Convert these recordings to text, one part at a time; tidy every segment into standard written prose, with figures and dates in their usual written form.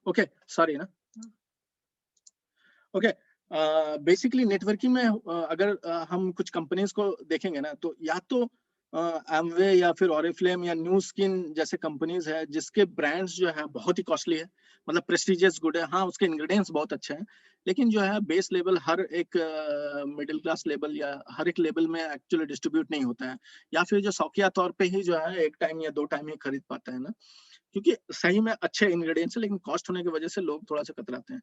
Okay, sorry ना। Okay, basically networking में अगर हम कुछ कंपनीज को देखेंगे ना, तो या तो एमवे या फिर ऑरिफ्लेम या न्यू स्किन जैसे कंपनीज है जिसके ब्रांड्स जो है बहुत ही कॉस्टली है, मतलब प्रेस्टिजियस गुड है, हाँ उसके इंग्रेडिएंट्स बहुत अच्छे हैं, लेकिन जो है बेस लेवल हर एक मिडिल क्लास लेवल या हर एक लेवल में एक्चुअली डिस्ट्रीब्यूट नहीं होता है, या फिर जो शौकिया तौर पे ही जो है एक टाइम या दो टाइम ही खरीद पाता है ना, क्योंकि सही में अच्छे इंग्रेडिएंट्स है लेकिन कॉस्ट होने की वजह से लोग थोड़ा सा कतराते हैं।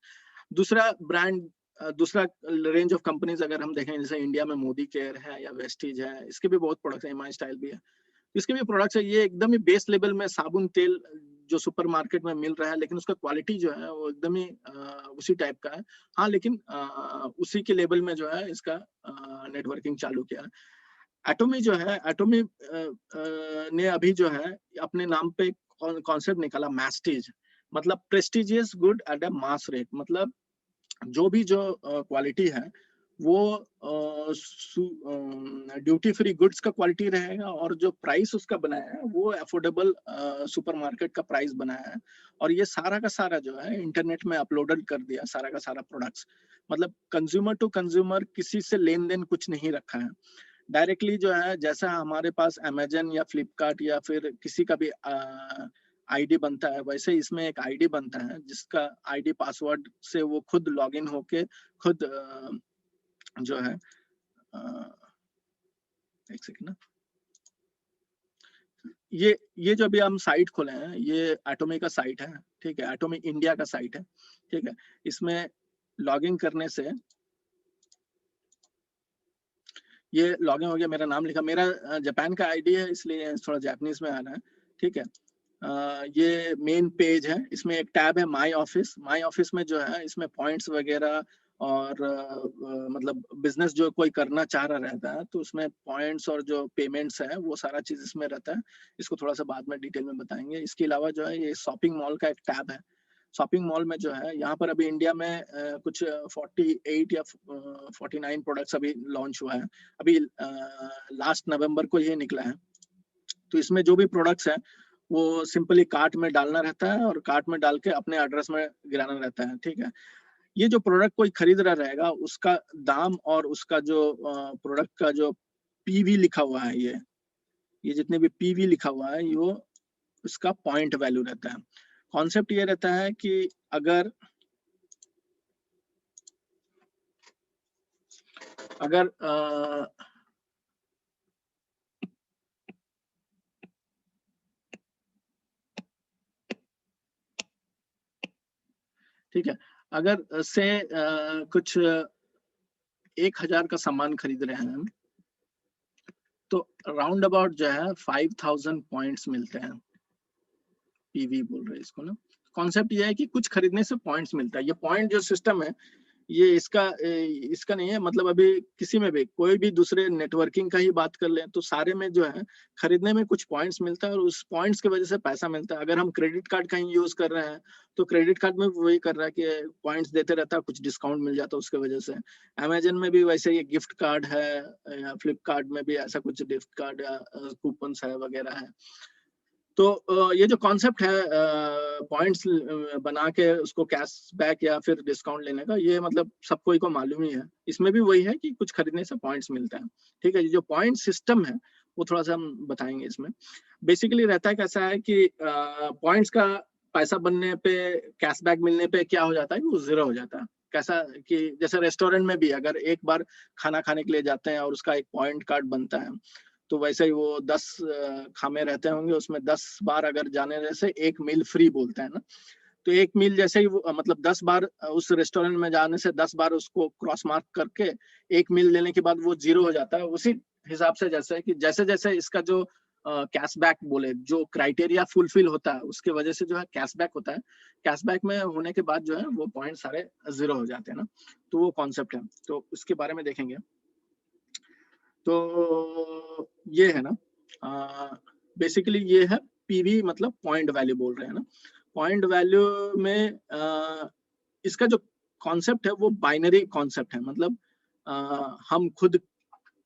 दूसरा ब्रांड, दूसरा रेंज ऑफ कंपनीज अगर हम देखें, जैसे इंडिया में मोदी केयर है या वेस्टीज है, इसके भी बहुत प्रोडक्ट्स है, एमआई स्टाइल भी है, इसके भी प्रोडक्ट्स है, ये एकदम ही बेस लेवल में साबुन तेल जो सुपरमार्केट में मिल रहा है, लेकिन उसका क्वालिटी जो है वो एकदम ही उसी टाइप का है। हाँ, लेकिन उसी के लेवल में जो है इसका नेटवर्किंग चालू किया है। एटोमी जो है, एटोमी ने अभी जो है अपने नाम पे कॉन्सेप्ट निकाला मैस्टीज, मतलब prestigious good at a mass rate, मतलब जो भी जो क्वालिटी है वो ड्यूटी फ्री गुड्स का क्वालिटी रहेगा, और जो प्राइस उसका बनाया है वो अफोर्डेबल सुपरमार्केट का प्राइस बनाया है, और ये सारा का सारा जो है इंटरनेट में अपलोडेड कर दिया, सारा का सारा प्रोडक्ट्स, मतलब कंज्यूमर टू कंज्यूमर किसी से लेन देन कुछ नहीं रखा है, डायरेक्टली जो है जैसा हमारे पास अमेजन या फ्लिपकार्ट या फिर किसी का भी आईडी बनता है, वैसे इसमें एक आईडी बनता है जिसका आईडी पासवर्ड से वो खुद लॉगिन होके खुद जो है एक सेकंड ना, ये जो अभी हम साइट खोले हैं ये एटोमी का साइट है, ठीक है, एटोमी इंडिया का साइट है, ठीक है, इसमें लॉगिन करने से ये लॉगिन हो गया, मेरा नाम लिखा, मेरा जापान का आईडी है इसलिए थोड़ा जापानीज में आ रहा है, ठीक है। ये मेन पेज है, इसमें एक टैब है माई ऑफिस, माई ऑफिस में जो है इसमें पॉइंट्स वगैरह और मतलब बिजनेस जो कोई करना चाह रहा रहता है तो उसमें पॉइंट्स और जो पेमेंट्स है वो सारा चीज इसमें रहता है, इसको थोड़ा सा बाद में डिटेल में बताएंगे। इसके अलावा जो है ये शॉपिंग मॉल का एक टैब है, शॉपिंग मॉल में जो है यहाँ पर अभी इंडिया में कुछ 48 या 49 प्रोडक्ट्स अभी लॉन्च हुआ है, अभी लास्ट नवंबर को ये निकला है, तो इसमें जो भी प्रोडक्ट्स हैं वो सिंपली कार्ट में डालना रहता है और कार्ट में डाल के अपने एड्रेस में गिराना रहता है, ठीक है। ये जो प्रोडक्ट कोई खरीद रहा रहेगा उसका दाम और उसका जो प्रोडक्ट का जो पीवी लिखा हुआ है, ये जितने भी पीवी लिखा हुआ है वो उसका पॉइंट वैल्यू रहता है। कॉन्सेप्ट ये रहता है कि अगर ठीक है, अगर से कुछ 1000 का सामान खरीद रहे हैं हम, तो राउंड अबाउट जो है 5000 पॉइंट्स मिलते हैं, पीवी बोल रहे हैं इसको ना। कॉन्सेप्ट ये है कि कुछ खरीदने से पॉइंट्स मिलता है, ये पॉइंट जो सिस्टम है ये इसका नहीं है, मतलब अभी किसी में भी कोई भी दूसरे नेटवर्किंग का ही बात कर लें तो सारे में जो है खरीदने में कुछ पॉइंट्स मिलता है और उस पॉइंट्स की वजह से पैसा मिलता है। अगर हम क्रेडिट कार्ड कहीं यूज कर रहे हैं तो क्रेडिट कार्ड में वही कर रहा है कि पॉइंट्स देते रहता है, कुछ डिस्काउंट मिल जाता है उसके वजह से। अमेजन में भी वैसे ये गिफ्ट कार्ड है, या फ्लिपकार्ट में भी ऐसा कुछ गिफ्ट कार्ड या कूपन है वगैरह है। तो ये जो कॉन्सेप्ट है पॉइंट्स बना के उसको कैशबैक या फिर डिस्काउंट लेने का, ये मतलब सब कोई को मालूम ही है, इसमें भी वही है कि कुछ खरीदने से पॉइंट्स मिलता है, ठीक है। ये जो पॉइंट सिस्टम है वो थोड़ा सा हम बताएंगे इसमें। बेसिकली रहता है कैसा है कि पॉइंट्स का पैसा बनने पे, कैशबैक मिलने पे क्या हो जाता है कि वो जीरो हो जाता है। कैसा कि जैसे रेस्टोरेंट में भी अगर एक बार खाना खाने के लिए जाते हैं और उसका एक पॉइंट कार्ड बनता है, तो वैसे ही वो 10 खामे रहते होंगे, उसमें 10 बार अगर जाने से एक मील फ्री बोलते हैं ना, तो एक मील जैसे ही वो मतलब 10 बार उस रेस्टोरेंट में जाने से 10 बार उसको क्रॉस मार्क करके एक मील लेने के बाद वो जीरो हो जाता है। उसी हिसाब से जैसे कि जैसे जैसे इसका जो कैशबैक बोले जो क्राइटेरिया फुलफिल होता है उसके वजह से जो है कैशबैक होता है, कैशबैक में होने के बाद जो है वो पॉइंट सारे जीरो हो जाते हैं ना, तो वो कॉन्सेप्ट है, तो उसके बारे में देखेंगे। तो ये है ना, बेसिकली ये है पीवी, मतलब पॉइंट वैल्यू बोल रहे हैं ना। पॉइंट वैल्यू में इसका जो कॉन्सेप्ट है वो बाइनरी कॉन्सेप्ट है, मतलब हम खुद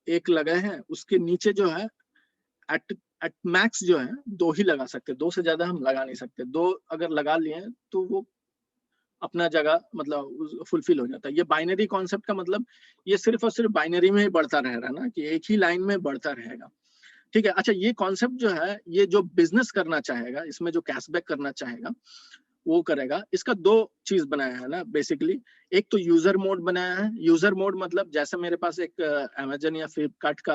एक लगाए हैं, उसके नीचे जो है एट एट मैक्स जो है दो ही लगा सकते, दो से ज्यादा हम लगा नहीं सकते। दो अगर लगा लिए तो वो अपना जगह मतलब फुलफिल हो जाता है। ये बाइनरी कॉन्सेप्ट का मतलब ये सिर्फ और सिर्फ बाइनरी में ही बढ़ता रह रहा है ना, कि एक ही लाइन में बढ़ता रहेगा। ठीक है, अच्छा ये कॉन्सेप्ट जो है, ये जो बिजनेस करना चाहेगा, इसमें जो कैशबैक करना चाहेगा वो करेगा। इसका दो चीज बनाया है ना बेसिकली। एक तो यूजर मोड बनाया है। यूजर मोड मतलब जैसे मेरे पास एक अमेजन या फ्लिपकार्ट का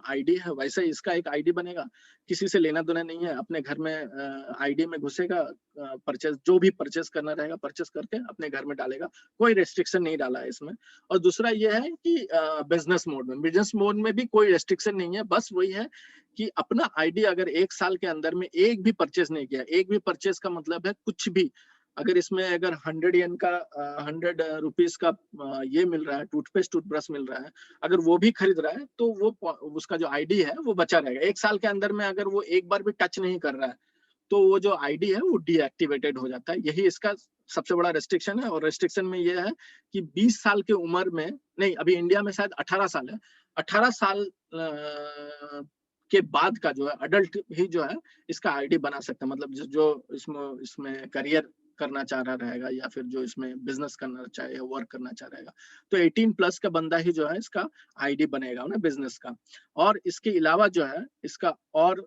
आईडी है, वैसे ही इसका एक आईडी बनेगा। किसी से लेना देना नहीं है, अपने घर में आईडी में घुसेगा, परचेज जो भी परचेज करना रहेगा परचेज करके अपने घर में डालेगा। कोई रेस्ट्रिक्शन नहीं डाला है इसमें। और दूसरा ये है कि बिजनेस मोड में, बिजनेस मोड में भी कोई रेस्ट्रिक्शन नहीं है, बस वही है कि अपना आईडी अगर 1 साल के अंदर में एक भी परचेज नहीं किया, एक भी परचेज का मतलब है कुछ भी, अगर इसमें अगर 100 येन का 100 रुपीज का ये मिल रहा है, टूथपेस्ट टूथब्रश मिल रहा है, अगर वो भी खरीद रहा है तो वो उसका जो आईडी है वो बचा रहेगा। 1 साल के अंदर में अगर वो एक बार भी टच नहीं कर रहा है तो वो जो आईडी है वो डीएक्टिवेटेड हो जाता है। यही इसका सबसे बड़ा रेस्ट्रिक्शन है। और रेस्ट्रिक्शन में ये है कि 20 साल की उम्र में, नहीं अभी इंडिया में शायद 18 साल है, 18 साल के बाद का जो है अडल्ट ही जो है इसका आईडी बना सकता है। मतलब जो इसमें इसमें करियर करना चाह रहा रहेगा या फिर जो इसमें बिजनेस करना चाहे या वर्क करना चाह रहेगा, तो 18+ का बंदा ही जो है इसका आईडी बनेगा ना बिजनेस का। और इसके अलावा जो है इसका और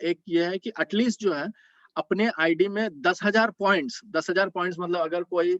एक ये है कि एटलीस्ट जो है अपने आईडी में 10,000 पॉइंट्स, 10,000 पॉइंट्स मतलब अगर कोई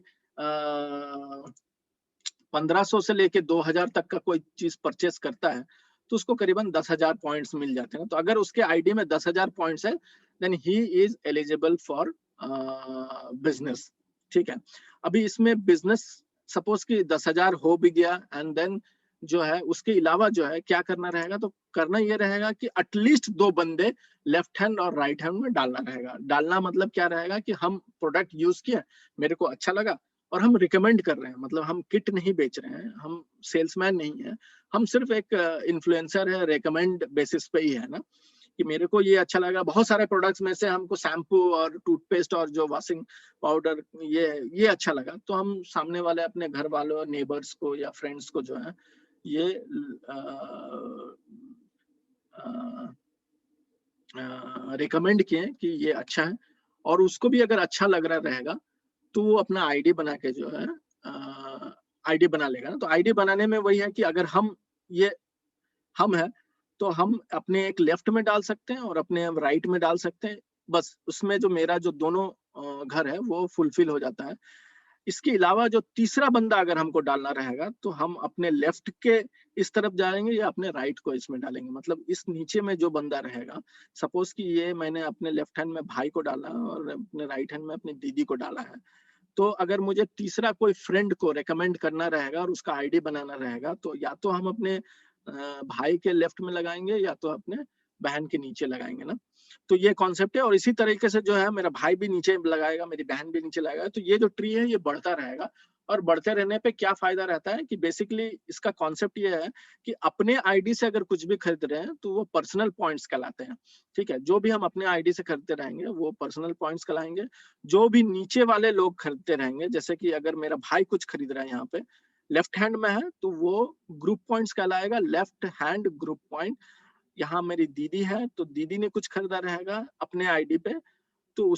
1500 से लेके 2000 तक का कोई चीज परचेस करता है तो उसको करीबन 10,000 पॉइंट्स मिल जाते हैं। तो अगर उसके आईडी में 10,000 पॉइंट्स है then he is eligible for business. ठीक है, अभी इसमें बिजनेस सपोज कि 10,000 हो भी गया एंड देन जो है उसके अलावा जो है क्या करना रहेगा, तो करना ये रहेगा कि एटलीस्ट 2 बंदे लेफ्ट हैंड और राइट हैंड में डालना रहेगा। डालना मतलब क्या रहेगा कि हम प्रोडक्ट यूज किए, मेरे को अच्छा लगा और हम रिकमेंड कर रहे हैं, मतलब हम किट नहीं बेच रहे हैं, हम सेल्समैन नहीं है, हम सिर्फ एक इन्फ्लुएंसर है, रिकमेंड बेसिस पे ही है ना, कि मेरे को ये अच्छा लगा। बहुत सारे प्रोडक्ट्स में से हमको शैम्पू और टूथपेस्ट और जो वॉशिंग पाउडर ये अच्छा लगा, तो हम सामने वाले अपने घर वालों, नेबर्स को या फ्रेंड्स को जो है ये रिकमेंड किए कि ये अच्छा है। और उसको भी अगर अच्छा लग रहा रहेगा तो वो अपना आईडी बना के जो है आईडी बना लेगा ना। तो आईडी बनाने में वही है कि अगर हम ये हम है तो हम अपने एक लेफ्ट में डाल सकते हैं और अपने राइट में डाल सकते हैं, बस उसमें जो मेरा जो दोनों घर है वो फुलफिल हो जाता है। इसके अलावा जो तीसरा बंदा अगर हमको डालना रहेगा तो हम अपने लेफ्ट के इस तरफ जाएंगे या अपने राइट को इसमें डालेंगे। मतलब इस नीचे में जो बंदा रहेगा, सपोज कि ये मैंने अपने लेफ्ट हैंड में भाई को डाला और अपने राइट हैंड में अपनी दीदी को डाला है, तो अगर मुझे तीसरा कोई फ्रेंड को रेकमेंड करना रहेगा और उसका आईडी बनाना रहेगा तो या तो हम अपने भाई के लेफ्ट में लगाएंगे या तो अपने बहन के नीचे लगाएंगे ना। तो ये कॉन्सेप्ट है। और इसी तरीके से जो है मेरा भाई भी नीचे लगाएगा, मेरी बहन भी नीचे लगाएगा, तो ये जो ट्री है ये बढ़ता रहेगा। और बढ़ते रहने पे क्या फायदा रहता है कि बेसिकली इसका कॉन्सेप्ट ये है कि अपने आईडी से अगर कुछ भी खरीद रहे हैं तो वो पर्सनल पॉइंट्स कहलाते हैं। ठीक है, जो भी हम अपने आईडी से खरीदते रहेंगे वो पर्सनल पॉइंट्स कहलाएंगे। जो भी नीचे वाले लोग खरीदते रहेंगे, जैसे कि अगर मेरा भाई कुछ खरीद रहा है यहाँ पे लेफ्ट हैंड में है तो वो ग्रुप पॉइंट्स कहलाएगा, लेफ्ट हैंड ग्रुप पॉइंट। यहाँ मेरी दीदी है तो दीदी ने कुछ खरीदा रहेगा अपने आईडी पे, तो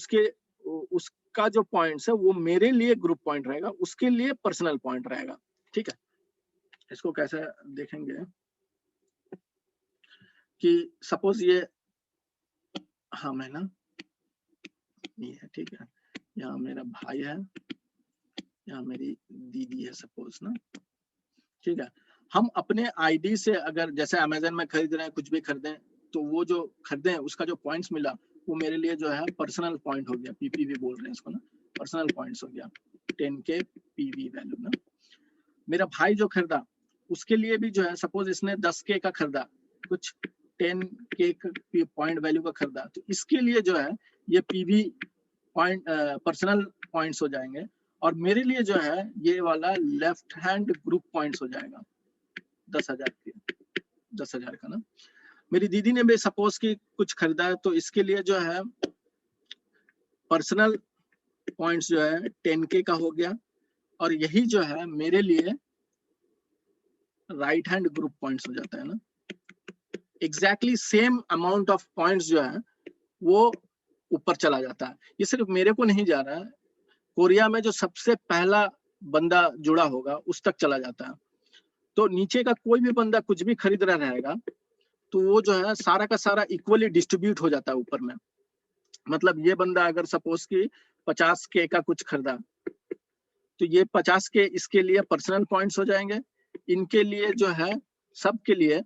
उसका जो पॉइंट्स है वो मेरे लिए ग्रुप पॉइंट रहेगा, उसके लिए पर्सनल पॉइंट रहेगा। ठीक है, इसको कैसे देखेंगे कि सपोज ये हाँ मैं ना ये है, ठीक है, यहाँ मेरा भाई है, यहाँ मेरी दीदी है सपोज ना। ठीक है, हम अपने आईडी से अगर जैसे अमेजन में खरीद रहे हैं, कुछ भी खरीदें, तो वो जो खरीदे उसका जो पॉइंट्स मिला वो मेरे लिए जो है पर्सनल पॉइंट हो गया, पीपीवी बोल रहे हैं इसको ना, पर्सनल पॉइंट्स हो गया, 10K पीवी वैल्यू ना। मेरा भाई जो खरीदा उसके लिए भी जो है सपोज इसने 10K का खरीदा, कुछ 10K पॉइंट वैल्यू का खरीदा, तो इसके लिए जो है ये पीवी पॉइंट पर्सनल पॉइंट्स हो जाएंगे। और मेरे लिए जो है ये वाला लेफ्ट हैंड ग्रुप पॉइंट्स हो जाएगा 10,000 के 10,000 का ना। मेरी दीदी ने भी सपोज कि कुछ खरीदा है तो इसके लिए जो है पर्सनल पॉइंट्स जो है 10K का हो गया। और यही जो है मेरे लिए राइट हैंड ग्रुप पॉइंट्स हो जाता है ना। Exactly same amount of points जो है वो ऊपर चला जाता है। ये सिर्फ मेरे को नहीं जा रहा है, कोरिया में जो सबसे पहला बंदा जुड़ा होगा उस तक चला जाता है। तो नीचे का कोई भी बंदा कुछ भी खरीद रहा रहेगा तो वो जो है सारा का सारा इक्वली डिस्ट्रीब्यूट हो जाता है ऊपर में। मतलब ये बंदा अगर सपोज कि 50K का कुछ खरीदा तो ये 50K इसके लिए पर्सनल पॉइंट्स हो जाएंगे, इनके लिए जो है सबके लिए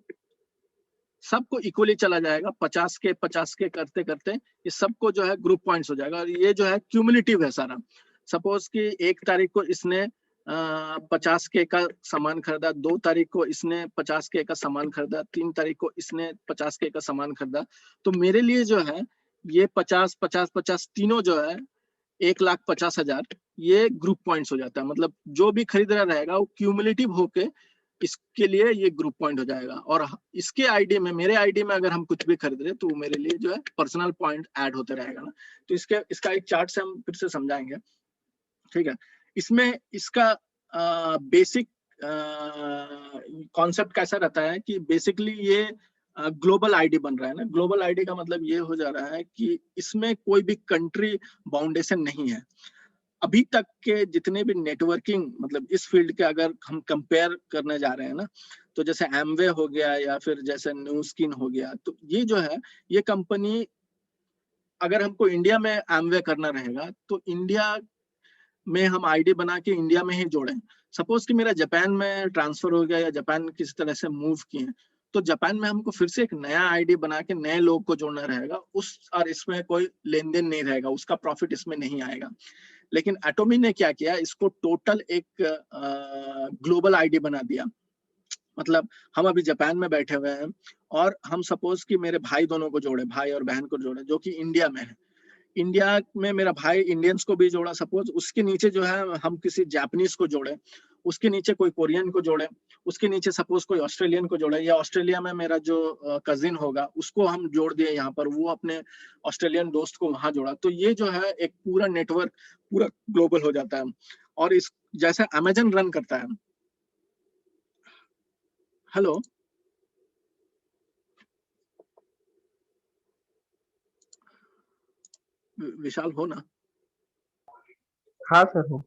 सबको इक्वली चला जाएगा, 50K करते करते ये सबको जो है ग्रुप पॉइंट्स हो जाएगा। और ये जो है क्यूमुलेटिव है सारा। सपोज कि 1 तारीख को इसने 50K का सामान खरीदा, 2 तारीख को इसने 50K का सामान खरीदा, 3 तारीख को इसने 50K का सामान खरीदा, तो मेरे लिए जो है ये 50 तीनों जो है 1,50,000 ये ग्रुप पॉइंट्स हो जाता है। मतलब जो भी खरीद रहा रहेगा वो क्यूमुलेटिव होके इसके लिए ये ग्रुप पॉइंट हो जाएगा। और इसके आईडी में, मेरे आईडी में अगर हम कुछ भी खरीद रहे तो मेरे लिए जो है पर्सनल पॉइंट ऐड होते रहेगा ना। तो इसका एक चार्ट से हम फिर से समझाएंगे, ठीक है। इसमें इसका बेसिक कॉन्सेप्ट कैसा रहता है कि बेसिकली ये ग्लोबल आईडी बन रहा है ना। ग्लोबल आईडी का मतलब ये हो जा रहा है कि इसमें कोई भी कंट्री बाउंडेशन नहीं है। अभी तक के जितने भी नेटवर्किंग मतलब इस फील्ड के अगर हम कंपेयर करने जा रहे हैं ना, तो जैसे एमवे हो गया या फिर जैसे न्यू स्किन हो गया, तो ये जो है ये कंपनी अगर हमको इंडिया में एमवे करना रहेगा तो इंडिया में हम आईडी बना के इंडिया में ही जोड़ें। सपोज कि मेरा जापान में ट्रांसफर हो गया या जापान किसी तरह से मूव किए, तो जापान में हमको फिर से एक नया आईडी बना के नए लोग को जोड़ना रहेगा उस, और इसमें कोई लेन देन नहीं रहेगा, उसका प्रॉफिट इसमें नहीं आएगा। लेकिन एटोमी ने क्या किया, इसको टोटल एक ग्लोबल आईडी बना दिया। मतलब हम अभी जापान में बैठे हुए हैं और हम सपोज कि मेरे भाई दोनों को जोड़े, भाई और बहन को जोड़े जो कि इंडिया में है। इंडिया में मेरा भाई इंडियंस को भी जोड़ा सपोज, उसके नीचे जो है हम किसी जापानीज को जोड़े, उसके नीचे कोई कोरियन को जोड़े, उसके नीचे सपोज कोई ऑस्ट्रेलियन को जोड़े, या ऑस्ट्रेलिया में मेरा जो कजिन होगा उसको हम जोड़ दिए यहाँ पर, वो अपने ऑस्ट्रेलियन दोस्त को वहां जोड़ा। तो ये जो है एक पूरा नेटवर्क पूरा ग्लोबल हो जाता है। और इस जैसे अमेजन रन करता है। हेलो विशाल हो ना? हाँ सर हो।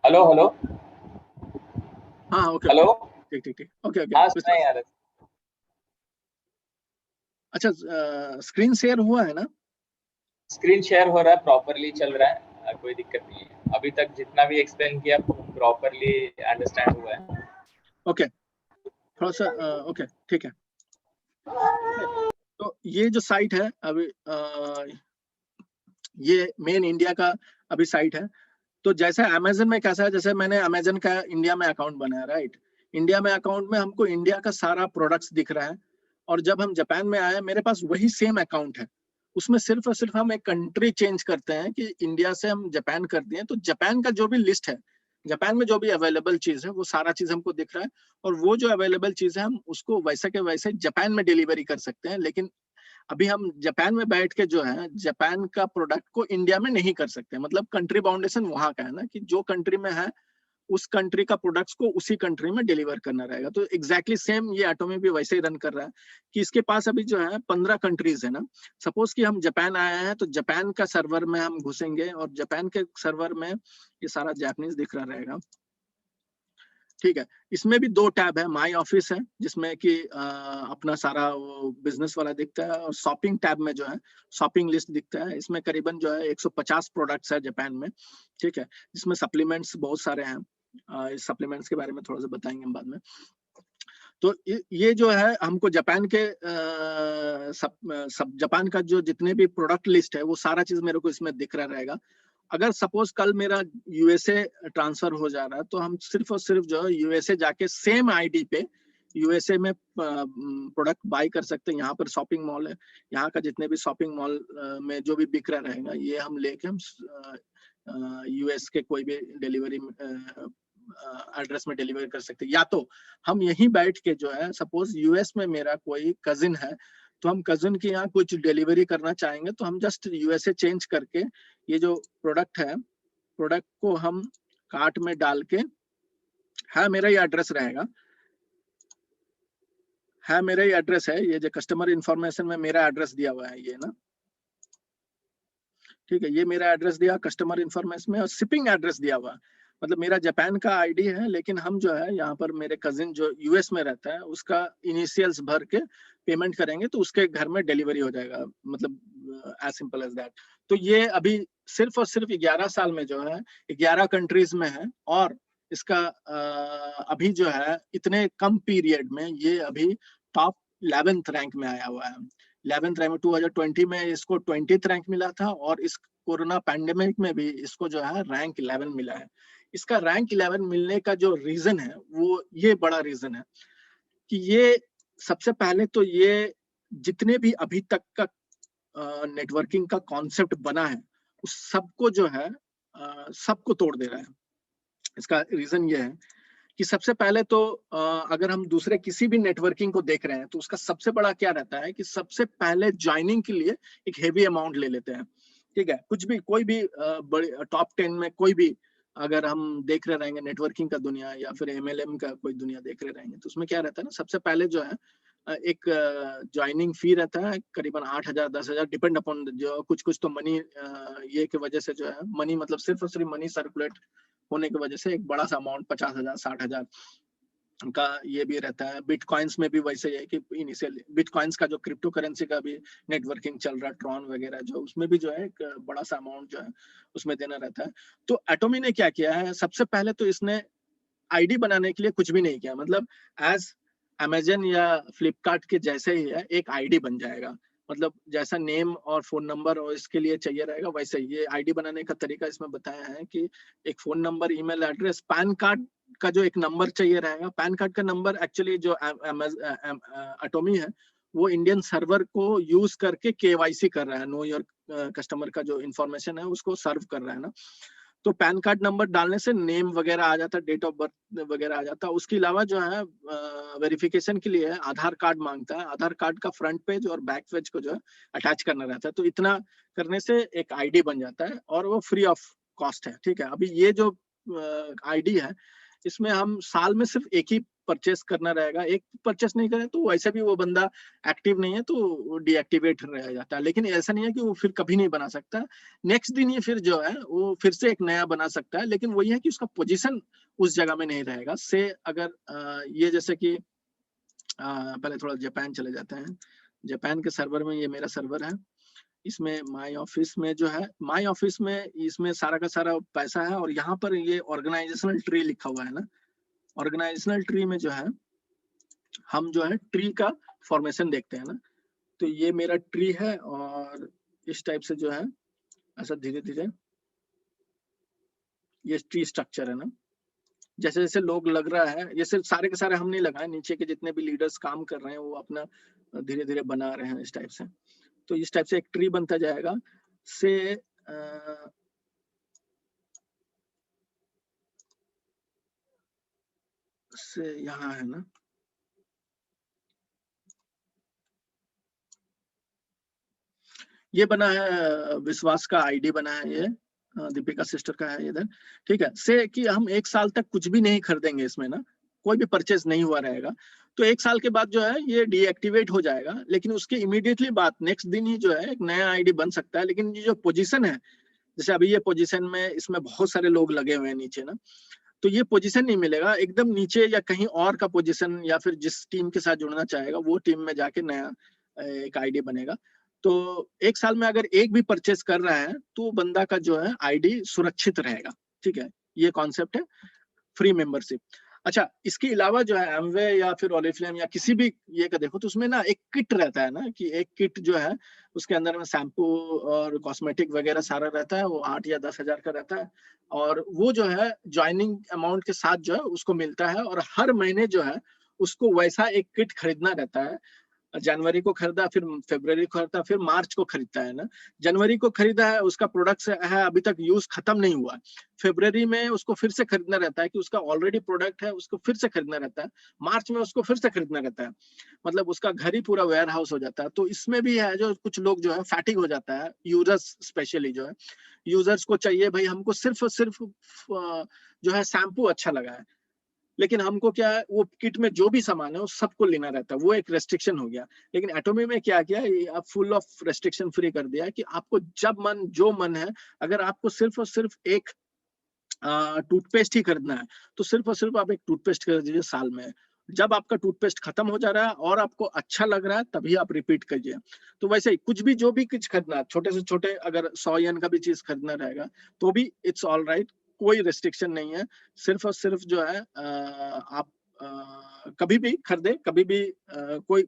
हेलो हेलो हाँ ओके हेलो ठीक ठीक ठीक ओके ओके। हाँ सुनाई आ रहा है। अच्छा स्क्रीन शेयर हुआ है ना? स्क्रीन शेयर हो रहा है, प्रॉपरली चल रहा है, कोई दिक्कत नहीं है। अभी तक जितना भी एक्सप्लेन किया प्रॉपरली अंडरस्टैंड हुआ है। ओके थोड़ा सा ओके ठीक है। तो ये जो साइट है अभी ये मेन इंडिया का अभी साइट है। तो जैसे अमेजन में कैसा है, जैसे मैंने अमेजन का इंडिया में अकाउंट बनाया, राइट। इंडिया में अकाउंट में हमको इंडिया का सारा प्रोडक्ट्स दिख रहा है। और जब हम जापान में आए मेरे पास वही सेम अकाउंट है, उसमें सिर्फ और सिर्फ हम एक कंट्री चेंज करते हैं कि इंडिया से हम जापान कर दिए, तो जापान का जो भी लिस्ट है, जापान में जो भी अवेलेबल चीज है वो सारा चीज हमको दिख रहा है। और वो जो अवेलेबल चीज है हम उसको वैसे के वैसे जापान में डिलीवरी कर सकते हैं। लेकिन अभी हम जापान में बैठ के जो है जापान का प्रोडक्ट को इंडिया में नहीं कर सकते। मतलब कंट्री बाउंडेशन वहां का है ना, कि जो कंट्री में है उस कंट्री का प्रोडक्ट्स को उसी कंट्री में डिलीवर करना रहेगा। तो एग्जैक्टली सेम ये एटोमी भी वैसे ही रन कर रहा है कि इसके पास अभी जो है 15 कंट्रीज है ना। सपोज कि हम जापान आए हैं तो जापान का सर्वर में हम घुसेंगे और जापान के सर्वर में ये सारा जापानीज दिख रहा रहेगा, ठीक है। इसमें भी 2 टैब है, माई ऑफिस है जिसमें कि अपना सारा बिजनेस वाला दिखता है, और शॉपिंग टैब में जो है शॉपिंग लिस्ट दिखता है। इसमें करीबन जो है 150 प्रोडक्ट्स है जापान में, ठीक है। जिसमें सप्लीमेंट्स बहुत सारे हैं, इस सप्लीमेंट्स के बारे में थोड़ा सा बताएंगे हम बाद में। तो ये जो है हमको जापान के सब जापान का जो जितने भी प्रोडक्ट लिस्ट है वो सारा चीज मेरे को इसमें दिख रहा रहेगा। अगर सपोज कल मेरा यूएसए ट्रांसफर हो जा रहा है तो हम सिर्फ और सिर्फ जो है यूएसए जाके सेम आईडी पे यूएसए में प्रोडक्ट बाय कर सकते हैं। यहाँ पर शॉपिंग मॉल है, यहाँ का जितने भी शॉपिंग मॉल में जो भी बिक रहा रहेगा ये हम लेके हम यूएस के कोई भी डिलीवरी एड्रेस में डिलीवर कर सकते हैं। या तो हम यहीं बैठ के जो है सपोज यूएस में मेरा कोई कजिन है तो हम कजिन के यहाँ कुछ डिलीवरी करना चाहेंगे तो हम जस्ट यूएसए चेंज करके ये जो प्रोडक्ट है प्रोडक्ट को हम कार्ट में डाल के, है मेरा ये एड्रेस रहेगा, है मेरा ये एड्रेस है, ये जो कस्टमर इंफॉर्मेशन में मेरा एड्रेस दिया हुआ है ये ना, ठीक है, ये मेरा एड्रेस दिया कस्टमर इन्फॉर्मेशन में, और शिपिंग एड्रेस दिया हुआ, मतलब मेरा जापान का आईडी है, लेकिन हम जो है यहाँ पर मेरे कजिन जो यूएस में रहता है उसका इनिशियल्स भर के पेमेंट करेंगे तो उसके घर में डिलीवरी हो जाएगा, मतलब एज सिंपल एज दैट। तो ये अभी सिर्फ और सिर्फ 11 साल में जो है 11 कंट्रीज में है, और इसका अभी जो है इतने कम पीरियड में ये अभी टॉप 11th रैंक में आया हुआ है। 11th रैंक में 2020 में इसको 20th रैंक मिला था, और इस कोरोना पैंडेमिक में भी इसको जो है रैंक 11 मिला है। इसका रैंक 11 मिलने का जो रीजन है वो ये बड़ा रीजन है कि ये सबसे पहले तो ये जितने भी अभी तक का नेटवर्किंग का कॉन्सेप्ट बना है उस सबको जो है सबको तोड़ दे रहा है। इसका रीजन ये है कि सबसे पहले तो अगर हम दूसरे किसी भी नेटवर्किंग को देख रहे हैं तो उसका सबसे बड़ा क्या रहता है कि सबसे पहले ज्वाइनिंग के लिए एक हेवी अमाउंट ले लेते हैं। ठीक है, कुछ भी कोई भी बड़े टॉप 10 में कोई भी अगर हम देख रहे रहेंगे नेटवर्किंग का दुनिया या फिर MLM का कोई दुनिया देख रहे रहेंगे तो उसमें क्या रहता है ना, सबसे पहले जो है एक ज्वाइनिंग फी रहता है करीबन 8,000 10,000 डिपेंड अपॉन जो कुछ तो मनी ये की वजह से जो है मनी मतलब सिर्फ और सिर्फ मनी सर्कुलेट होने की वजह से एक बड़ा सा अमाउंट 50,000 60,000 का ये भी रहता है। बिटकॉइंस में भी वैसे ही है कि इनिशियल बिटकॉइंस का जो क्रिप्टो करेंसी का भी नेटवर्किंग चल रहा है, ट्रॉन वगैरह जो उसमें भी जो है एक बड़ा सा अमाउंट जो है उसमें देना रहता है। तो एटोमी ने क्या किया है, सबसे पहले तो इसने आईडी बनाने के लिए कुछ भी नहीं किया, मतलब एज अमेजन या फ्लिपकार्ट के जैसे ही है, एक आईडी बन जाएगा, मतलब जैसा नेम और फोन नंबर और इसके लिए चाहिए रहेगा वैसे ही ये आईडी बनाने का तरीका इसमें बताया है कि एक phone number, email address, pan card का जो एक नंबर चाहिए रहेगा। पैन कार्ड का नंबर एक्चुअली जो एटोमी है वो इंडियन सर्वर को यूज करके KYC कर रहा है, नो योर कस्टमर का जो इंफॉर्मेशन है उसको सर्व कर रहा है ना। तो पैन कार्ड नंबर डालने से नेम वगैरह आ जाता है, डेट ऑफ बर्थ वगैरह आ जाता है। उसके अलावा जो है वेरिफिकेशन के लिए आधार कार्ड मांगता है, आधार कार्ड का फ्रंट पेज और बैक पेज को जो है अटैच करना रहता है। तो इतना करने से एक आईडी बन जाता है और वो फ्री ऑफ कॉस्ट है। ठीक है, अभी ये जो आईडी है इसमें हम साल में सिर्फ एक ही परचेस करना रहेगा, एक परचेस नहीं करें तो वैसे भी वो बंदा एक्टिव नहीं है तो डीएक्टिवेट रह जाता है। लेकिन ऐसा नहीं है कि वो फिर कभी नहीं बना सकता, नेक्स्ट दिन ये फिर जो है वो फिर से एक नया बना सकता है, लेकिन वही है कि उसका पोजीशन उस जगह में नहीं रहेगा। से अगर ये जैसे कि पहले थोड़ा जापान चले जाते हैं। जापान के सर्वर में ये मेरा सर्वर है, इसमें माय ऑफिस में जो है, माय ऑफिस में इसमें सारा का सारा पैसा है और यहाँ पर ये ऑर्गेनाइजेशनल ट्री लिखा हुआ है ना। ऑर्गेनाइजेशनल ट्री में जो है हम जो है ट्री का फॉर्मेशन देखते हैं ना, तो ये मेरा ट्री है और इस टाइप से जो है ऐसा धीरे धीरे ये ट्री स्ट्रक्चर है ना। जैसे जैसे लोग लग रहा है, ये सिर्फ सारे के सारे हम नहीं लगाए, नीचे के जितने भी लीडर्स काम कर रहे हैं वो अपना धीरे धीरे बना रहे हैं इस टाइप से। तो इस टाइप से एक ट्री बनता जाएगा। से यहाँ है ना, ये बना है विश्वास का आईडी बना है, ये दीपिका सिस्टर का है इधर। ठीक है, से कि हम 1 साल तक कुछ भी नहीं खरीदेंगे इसमें ना, कोई भी परचेज नहीं हुआ रहेगा, तो 1 साल के बाद जो है ये डीएक्टिवेट हो जाएगा। लेकिन उसके इमीडिएटली बाद नेक्स्ट दिन ही जो है एक नया आईडी बन सकता है। लेकिन ये जो पोजीशन है, जैसे अभी ये पोजीशन में इसमें बहुत सारे लोग लगे हुए हैं नीचे ना, तो ये पोजीशन नहीं मिलेगा, एकदम नीचे या कहीं और का पोजीशन या फिर जिस टीम के साथ जुड़ना चाहेगा वो टीम में जाके नया एक आईडी बनेगा। तो 1 साल में अगर एक भी परचेस कर रहा है तो बंदा का जो है आईडी सुरक्षित रहेगा। ठीक है, ये कॉन्सेप्ट है फ्री मेंबरशिप। अच्छा, इसके अलावा जो है एमवे या फिर ओरिफ्लेम या किसी भी ये का देखो तो उसमें ना एक किट रहता है ना, कि एक किट जो है उसके अंदर में शैम्पू और कॉस्मेटिक वगैरह सारा रहता है, वो 8 या 10,000 का रहता है। और वो जो है ज्वाइनिंग अमाउंट के साथ जो है उसको मिलता है, और हर महीने जो है उसको वैसा एक किट खरीदना रहता है। जनवरी को खरीदा, फिर फरवरी को खरीदा, फिर मार्च को खरीदता है ना। जनवरी को खरीदा है, उसका प्रोडक्ट है अभी तक यूज खत्म नहीं हुआ। फरवरी में उसको फिर से खरीदना रहता है कि उसका ऑलरेडी प्रोडक्ट है, उसको फिर से खरीदना रहता है। मार्च में उसको फिर से खरीदना रहता है, मतलब उसका घर ही पूरा वेयर हाउस हो जाता है। तो इसमें भी है जो कुछ लोग जो है फैटिक हो जाता है, यूजर्स स्पेशली जो है, यूजर्स को चाहिए भाई हमको सिर्फ जो है शैम्पू अच्छा लगा है, लेकिन हमको क्या है, वो किट में जो भी सामान है वो सबको लेना रहता है, वो एक रेस्ट्रिक्शन हो गया। लेकिन एटॉमी में क्या किया, ये फुल ऑफ रेस्ट्रिक्शन फ्री कर दिया कि आपको जब मन जो मन है, अगर आपको सिर्फ और सिर्फ एक टूथपेस्ट ही खरीदना है तो सिर्फ और सिर्फ आप एक टूथपेस्ट खरीद लीजिए साल में। जब आपका टूथपेस्ट खत्म हो जा रहा है और आपको अच्छा लग रहा है तभी आप रिपीट करिए। तो वैसे ही कुछ भी जो भी कुछ खरीदना, छोटे से छोटे अगर 100 येन का भी चीज खरीदना रहेगा तो भी इट्स ऑल राइट, कोई रेस्ट्रिक्शन नहीं है। सिर्फ और सिर्फ जो है आप कभी भी खरीदे, कभी भी कोई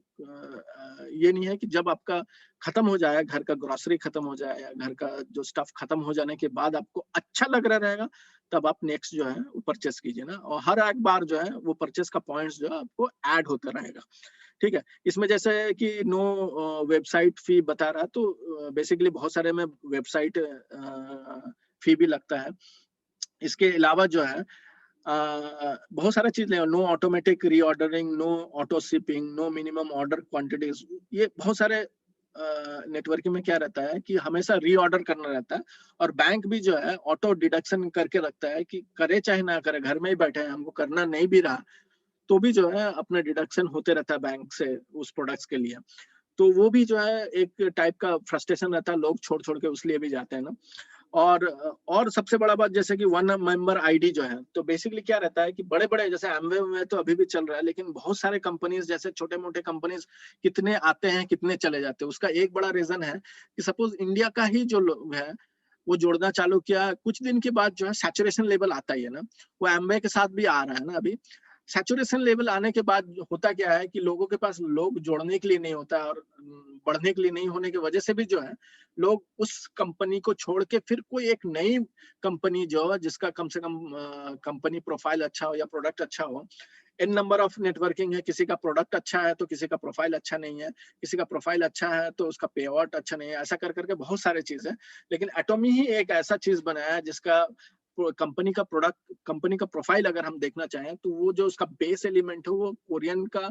ये नहीं है कि जब आपका खत्म हो जाए, घर का ग्रोसरी खत्म हो जाए या घर का जो स्टफ खत्म हो जाने के बाद आपको अच्छा लग रहा रहेगा तब आप नेक्स्ट जो है वो परचेस कीजिए ना, और हर एक बार जो है वो परचेस का पॉइंट्स जो है आपको ऐड होता रहेगा। ठीक है, इसमें जैसे कि नो वेबसाइट फी बता रहा है, तो बेसिकली बहुत सारे में वेबसाइट फी भी लगता है। इसके अलावा जो है बहुत सारा चीज no automatic reordering, no auto shipping, no minimum order quantities, ये बहुत सारे नेटवर्किंग में क्या रहता है कि हमेशा रीऑर्डर करना रहता है। और बैंक भी जो है ऑटो डिडक्शन करके रखता है कि करे चाहे ना करे, घर में ही बैठे हैं, हमको करना नहीं भी रहा तो भी जो है अपना डिडक्शन होते रहता है बैंक से उस प्रोडक्ट्स के लिए। तो वो भी जो है एक टाइप का फ्रस्ट्रेशन रहता है, लोग छोड़ छोड़ के उस लिए भी जाते हैं ना। और सबसे बड़ा बात जैसे कि वन मेंबर आईडी जो है, तो बेसिकली क्या रहता है कि बड़े बड़े जैसे एमवे में तो अभी भी चल रहा है, लेकिन बहुत सारे कंपनीज जैसे छोटे मोटे कंपनीज कितने आते हैं कितने चले जाते हैं, उसका एक बड़ा रीजन है कि सपोज इंडिया का ही जो लोग है वो जोड़ना चालू किया, कुछ दिन के बाद जो है सैचुरेशन लेवल आता ही है ना, वो एमवे के साथ भी आ रहा है ना। अभी सैचुरेशन लेवल आने के बाद होता क्या है कि लोगों के पास लोग जोड़ने के लिए नहीं होता, और बढ़ने के लिए नहीं होने की वजह से भी जो है लोग उस कंपनी को छोड़ के फिर कोई एक नई कंपनी जो है जिसका कम से कम कंपनी प्रोफाइल अच्छा हो या प्रोडक्ट अच्छा हो, इन नंबर ऑफ नेटवर्किंग है, किसी का प्रोडक्ट अच्छा है तो किसी का प्रोफाइल अच्छा नहीं है, किसी का प्रोफाइल अच्छा है तो उसका पे आउट अच्छा नहीं है, ऐसा कर करके बहुत सारे चीज है। लेकिन एटॉमी ही एक ऐसा चीज बनाया है जिसका कंपनी का प्रोडक्ट, कंपनी का प्रोफाइल अगर हम देखना चाहें तो वो जो उसका बेस एलिमेंट है वो कोरियन का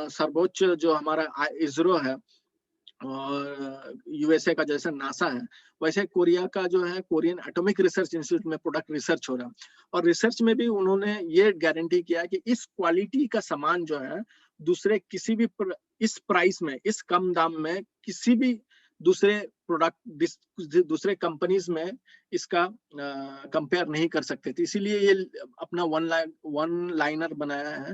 सर्वोच्च जो हमारा इसरो है और यूएसए का जैसे नासा है, वैसे कोरिया का जो है कोरियन एटॉमिक रिसर्च इंस्टीट्यूट में प्रोडक्ट रिसर्च हो रहा है। और रिसर्च में भी उन्होंने ये गारंटी किया कि इस क्वालिटी का सामान जो है दूसरे किसी भी इस प्राइस में, इस कम दाम में किसी भी दूसरे प्रोडक्ट दूसरे कंपनीज में इसका कंपेयर नहीं कर सकते थे। इसीलिए ये अपना वन लाइनर बनाया है,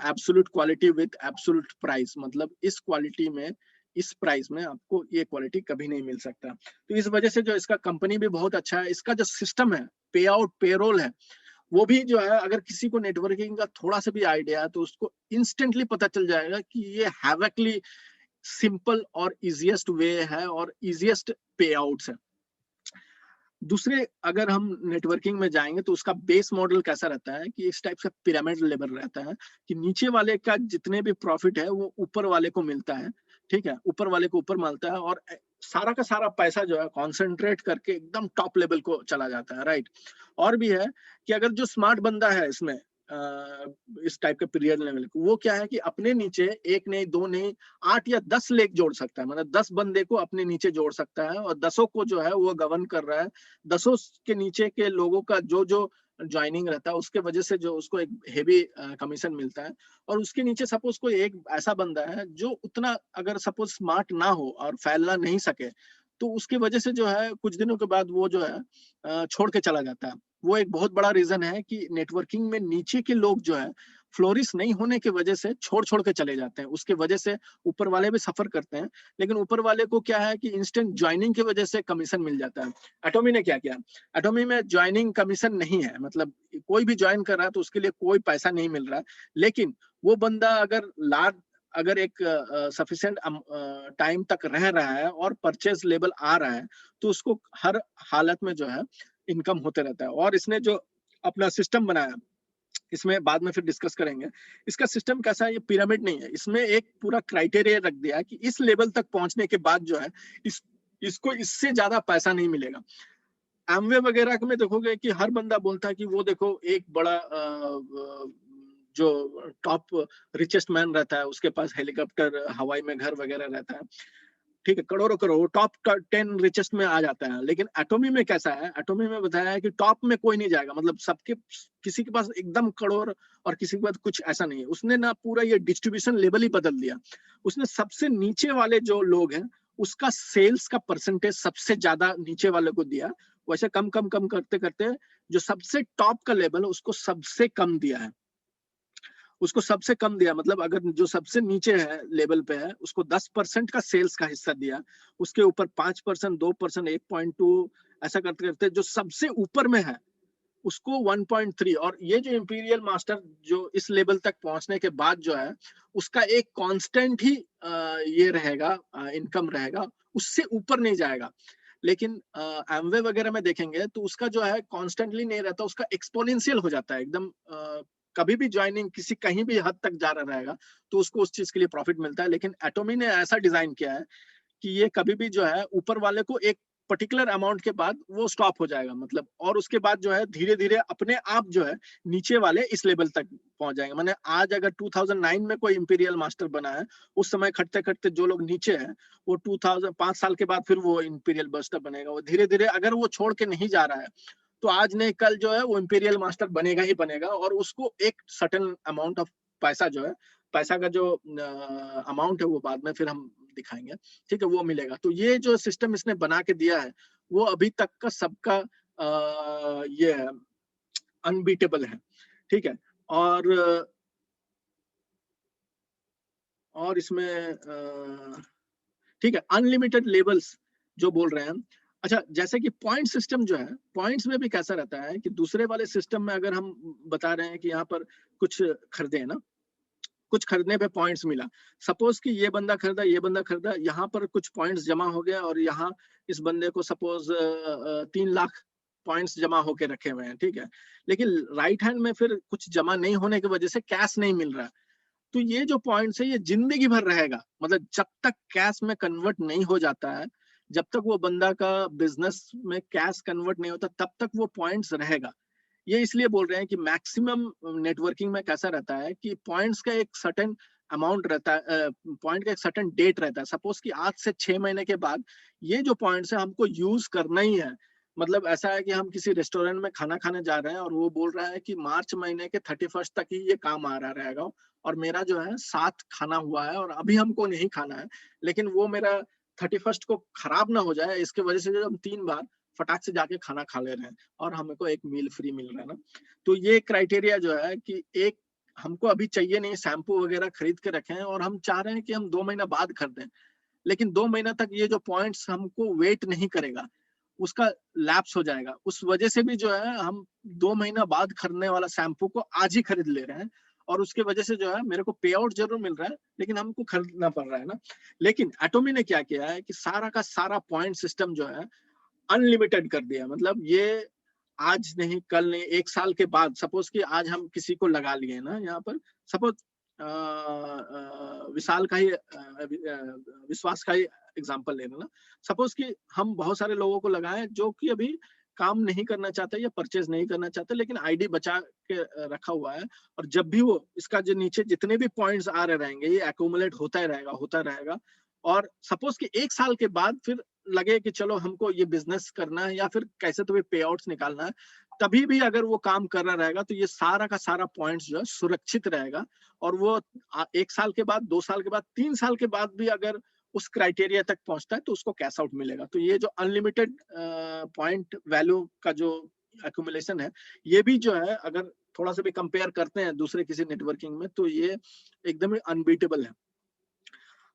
absolute quality with absolute price, मतलब इस क्वालिटी में इस प्राइस में आपको ये क्वालिटी कभी नहीं मिल सकता। तो इस वजह से जो इसका कंपनी भी बहुत अच्छा है, इसका जो सिस्टम है पे आउट पेरोल है वो भी जो है अगर किसी को नेटवर्किंग का थोड़ा सा भी आइडिया है तो उसको इंस्टेंटली पता चल जाएगा कि ये हैवकली सिंपल और इजिएस्ट वे है और इजिएस्ट पे आउट्स है। दूसरे अगर हम नेटवर्किंग में जाएंगे तो उसका बेस मॉडल कैसा रहता है कि इस टाइप से पिरामिड लेवल रहता है कि नीचे वाले का जितने भी प्रॉफिट है वो ऊपर वाले को मिलता है। ठीक है, ऊपर वाले को ऊपर मिलता है और सारा का सारा पैसा जो है कॉन्सेंट्रेट करके एकदम टॉप लेवल को चला जाता है, राइट। और भी है कि अगर जो स्मार्ट बंदा है इसमें इस टाइप के पीरियड लेवल को, वो क्या है कि अपने नीचे एक नहीं दो नहीं 8 या 10 लेग जोड़ सकता है, मतलब 10 बंदे को अपने नीचे जोड़ सकता है और 10 को जो है वो गवर्न कर रहा है। 10 के नीचे के लोगों का जो जो ज्वाइनिंग रहता है उसके वजह से जो उसको एक हेवी कमीशन मिलता है। और उसके नीचे सपोज कोई एक ऐसा बंदा है जो उतना अगर सपोज स्मार्ट ना हो और फैलना नहीं सके तो उसकी वजह से जो है कुछ दिनों के बाद वो जो है छोड़ के चला जाता है। वो एक बहुत बड़ा रीजन है कि नेटवर्किंग में नीचे के लोग जो है फ्लोरिश नहीं होने की वजह से छोड़ छोड़ के चले जाते हैं, उसके वजह से ऊपर वाले भी सफर करते हैं। लेकिन ऊपर वाले को क्या है कि इंस्टेंट ज्वाइनिंग की वजह से कमीशन मिल जाता है। एटॉमी ने क्या किया, एटॉमी में ज्वाइनिंग कमीशन नहीं है, मतलब कोई भी ज्वाइन कर रहा है तो उसके लिए कोई पैसा नहीं मिल रहा है। लेकिन वो बंदा अगर एक सफिशिएंट टाइम तक रह रहा है और परचेज लेवल आ रहा है तो उसको हर हालत में जो है इनकम होते रहता है। और इसने जो अपना सिस्टम बनाया, इसमें बाद में फिर डिस्कस करेंगे। इसका सिस्टम कैसा है, ये पिरामिड नहीं है, इसमें एक पूरा क्राइटेरिया रख दिया है कि इस लेवल तक पहुंचने के बाद जो है इसको इससे ज्यादा पैसा नहीं मिलेगा। एमवे वगैरह में देखोगे कि हर बंदा बोलता है कि वो देखो एक बड़ा जो टॉप रिचेस्ट मैन रहता है उसके पास हेलीकॉप्टर हवाई में घर वगैरह रहता है। ठीक है, करोड़ों करोड़ टॉप 10 रिचेस्ट में आ जाता है। लेकिन एटॉमी में कैसा है, एटॉमी में बताया है कि टॉप में कोई नहीं जाएगा, मतलब सबके किसी के पास एकदम करोड़ और किसी के पास कुछ ऐसा नहीं है। उसने ना पूरा ये डिस्ट्रीब्यूशन लेवल ही बदल दिया। उसने सबसे नीचे वाले जो लोग हैं उसका सेल्स का परसेंटेज सबसे ज्यादा नीचे वाले को दिया, वैसे कम कम कम करते करते जो सबसे टॉप का लेवल है उसको सबसे कम दिया है, उसको सबसे कम दिया। मतलब अगर जो सबसे नीचे है लेवल पे है उसको 10% का सेल्स का हिस्सा दिया, उसके ऊपर 5%, 2%, 8.2 ऐसा करते करते जो सबसे ऊपर में है उसको 1.3। और ये जो इंपीरियल मास्टर जो इस लेवल तक पहुंचने के बाद जो है उसका एक कांस्टेंट ही ये रहेगा, इनकम रहेगा, उससे ऊपर नहीं जाएगा। लेकिन एमवे वगैरह में देखेंगे तो उसका जो है कॉन्स्टेंटली नहीं रहता, उसका एक्सपोनेंशियल हो जाता है एकदम। कभी भी ज्वाइनिंग किसी कहीं भी हद तक जा रहा रहेगा तो उसको उस चीज के लिए प्रॉफिट मिलता है। लेकिन एटॉमी ने ऐसा डिजाइन किया है कि ये कभी भी जो है ऊपर वाले को एक पर्टिकुलर अमाउंट के बाद वो स्टॉप हो जाएगा, मतलब और उसके बाद जो है धीरे धीरे अपने आप जो है नीचे वाले इस लेवल तक पहुंच जाएंगे। मैंने आज अगर 2009 में कोई इंपीरियल मास्टर बना है, उस समय खटते खटते जो लोग नीचे हैं वो 2005 साल के बाद फिर वो इंपीरियल मास्टर बनेगा। वो धीरे धीरे अगर वो छोड़ के नहीं जा रहा है तो आज नहीं कल जो है वो इंपीरियल मास्टर बनेगा ही बनेगा, और उसको एक सर्टेन अमाउंट ऑफ पैसा जो है, पैसा का जो अमाउंट है वो बाद में फिर हम दिखाएंगे, ठीक है, वो मिलेगा। तो ये जो सिस्टम इसने बना के दिया है वो अभी तक का सबका ये अनबीटेबल है, ठीक है। और इसमें ठीक है, अनलिमिटेड लेवल्स जो बोल रहे हैं हम। अच्छा, जैसे कि पॉइंट सिस्टम जो है, पॉइंट्स में भी कैसा रहता है कि दूसरे वाले सिस्टम में अगर हम बता रहे हैं कि यहाँ पर कुछ खरीदे ना, कुछ खरीदने पे पॉइंट्स मिला, सपोज कि ये बंदा खरीदा, ये बंदा खरीदा, यहाँ पर कुछ पॉइंट्स जमा हो गया और यहाँ इस बंदे को सपोज 3 लाख पॉइंट्स जमा होके रखे हुए हैं, ठीक है। लेकिन राइट हैंड में फिर कुछ जमा नहीं होने की वजह से कैश नहीं मिल रहा है, तो ये जो पॉइंट्स है ये जिंदगी भर रहेगा। मतलब जब तक कैश में कन्वर्ट नहीं हो जाता है, जब तक वो बंदा का बिजनेस में कैश कन्वर्ट नहीं होता तब तक वो पॉइंट्स रहेगा। ये इसलिए बोल रहे हैं कि मैक्सिमम नेटवर्किंग में कैसा रहता है कि पॉइंट्स का एक सर्टेन अमाउंट रहता है, पॉइंट का एक सर्टेन डेट रहता है। सपोज कि आज से 6 महीने के बाद ये जो पॉइंट्स है हमको यूज करना ही है। मतलब ऐसा है कि हम किसी रेस्टोरेंट में खाना खाने जा रहे हैं और वो बोल रहा है कि मार्च महीने के 31 तक ही ये काम आ रहा रहेगा, और मेरा जो है 7 खाना हुआ है और अभी हमको नहीं खाना है, लेकिन वो मेरा 31 को खराब ना हो जाए इसके वजह से जो हम 3 बार फटाक से जाके खाना खा ले रहे हैं और हमको एक मील फ्री मिल रहा है ना। तो ये क्राइटेरिया जो है कि एक हमको अभी चाहिए नहीं शैम्पू वगैरह खरीद के रखे हैं और हम चाह रहे हैं कि हम 2 महीना बाद खरीदें, लेकिन 2 महीना तक ये जो पॉइंट्स हमको वेट नहीं करेगा, उसका लैप्स हो जाएगा। उस वजह से भी जो है हम 2 महीना बाद खरीदने वाला शैम्पू को आज ही खरीद ले रहे हैं, और उसके वजह से जो है मेरे को पे आउट जरूर मिल रहा है लेकिन हमको खरीदना पड़ रहा है ना। लेकिन एटॉमी ने क्या किया है कि सारा का सारा पॉइंट सिस्टम जो है अनलिमिटेड कर दिया। मतलब ये आज नहीं कल नहीं, 1 साल के बाद सपोज कि आज हम किसी को लगा लिए ना यहाँ पर, सपोज विशाल का ही विश्वास का ही एग्जांपल ले लेना। सपोज कि हम बहुत सारे लोगों को लगाए जो कि अभी काम नहीं करना चाहते या परचेज नहीं करना चाहते, लेकिन आईडी बचा के रखा हुआ है, और जब भी वो इसका जो नीचे जितने भी पॉइंट्स आ रहे रहेंगे ये एक्यूमुलेट होता ही रहेगा, होता रहेगा। और सपोज कि 1 साल के बाद फिर लगे कि चलो हमको ये बिजनेस करना है या फिर कैसे तो भी पे आउट्स निकालना है, तभी भी अगर वो काम कर रहा रहेगा तो ये सारा का सारा पॉइंट्स जो है सुरक्षित रहेगा। और वो 1 साल के बाद, 2 साल के बाद, 3 साल के बाद भी अगर उस क्राइटेरिया तक पहुंचता है तो उसको कैश आउट मिलेगा। तो ये जो अनलिमिटेड पॉइंट वैल्यू का जो एक्यूमुलेशन है, ये भी जो है अगर थोड़ा सा भी कंपेयर करते हैं दूसरे किसी नेटवर्किंग में तो ये एकदम ही अनबीटेबल है।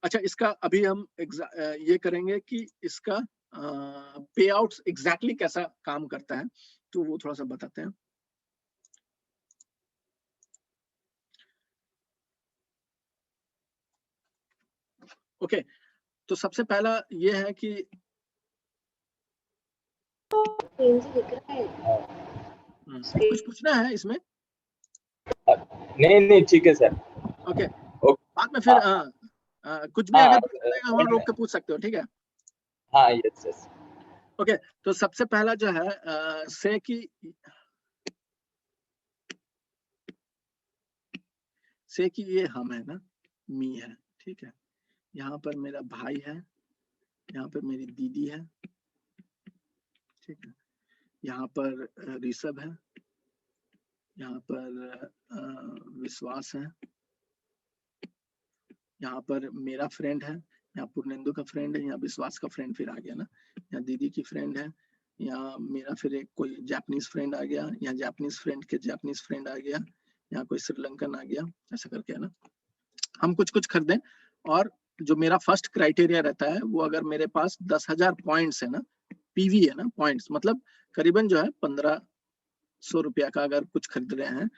अच्छा, इसका अभी हम ये करेंगे कि इसका पे आउट्स एग्जैक्टली कैसा काम करता है, तो वो थोड़ा सा बताते हैं। ओके, तो सबसे पहला ये है कि कुछ पूछना है इसमें? नहीं ठीक है सर। ओके, ओके, बाद में फिर कुछ भी हाँ, अगर पूछना रहेगा वहां रोक के पूछ सकते हो, ठीक है। हाँ, यस। ओके, तो सबसे पहला जो है से कि ये हम है ना, मी है, ठीक है, यहाँ पर मेरा भाई है, यहाँ पर मेरी दीदी है, ठीक है, यहाँ पर ऋषभ है, यहाँ पर विश्वास है, यहाँ पर मेरा फ्रेंड है, यहाँ पूर्णेंदु का फ्रेंड है, यहाँ विश्वास का फ्रेंड फिर आ गया ना, यहाँ दीदी की फ्रेंड है, यहाँ मेरा फिर एक कोई जापानीज फ्रेंड आ गया, यहाँ जापानीज फ्रेंड के जापानीज फ्रेंड आ गया, यहाँ कोई श्रीलंकन आ गया, ऐसा करके है ना। हम कुछ कुछ खरीदें, और जो मेरा फर्स्ट क्राइटेरिया रहता है वो अगर मेरे पास 10,000 पॉइंट्स है ना, पीवी है ना, पॉइंट्स मतलब करीबन जो है 1500 रुपया का अगर कुछ खरीद रहे हैं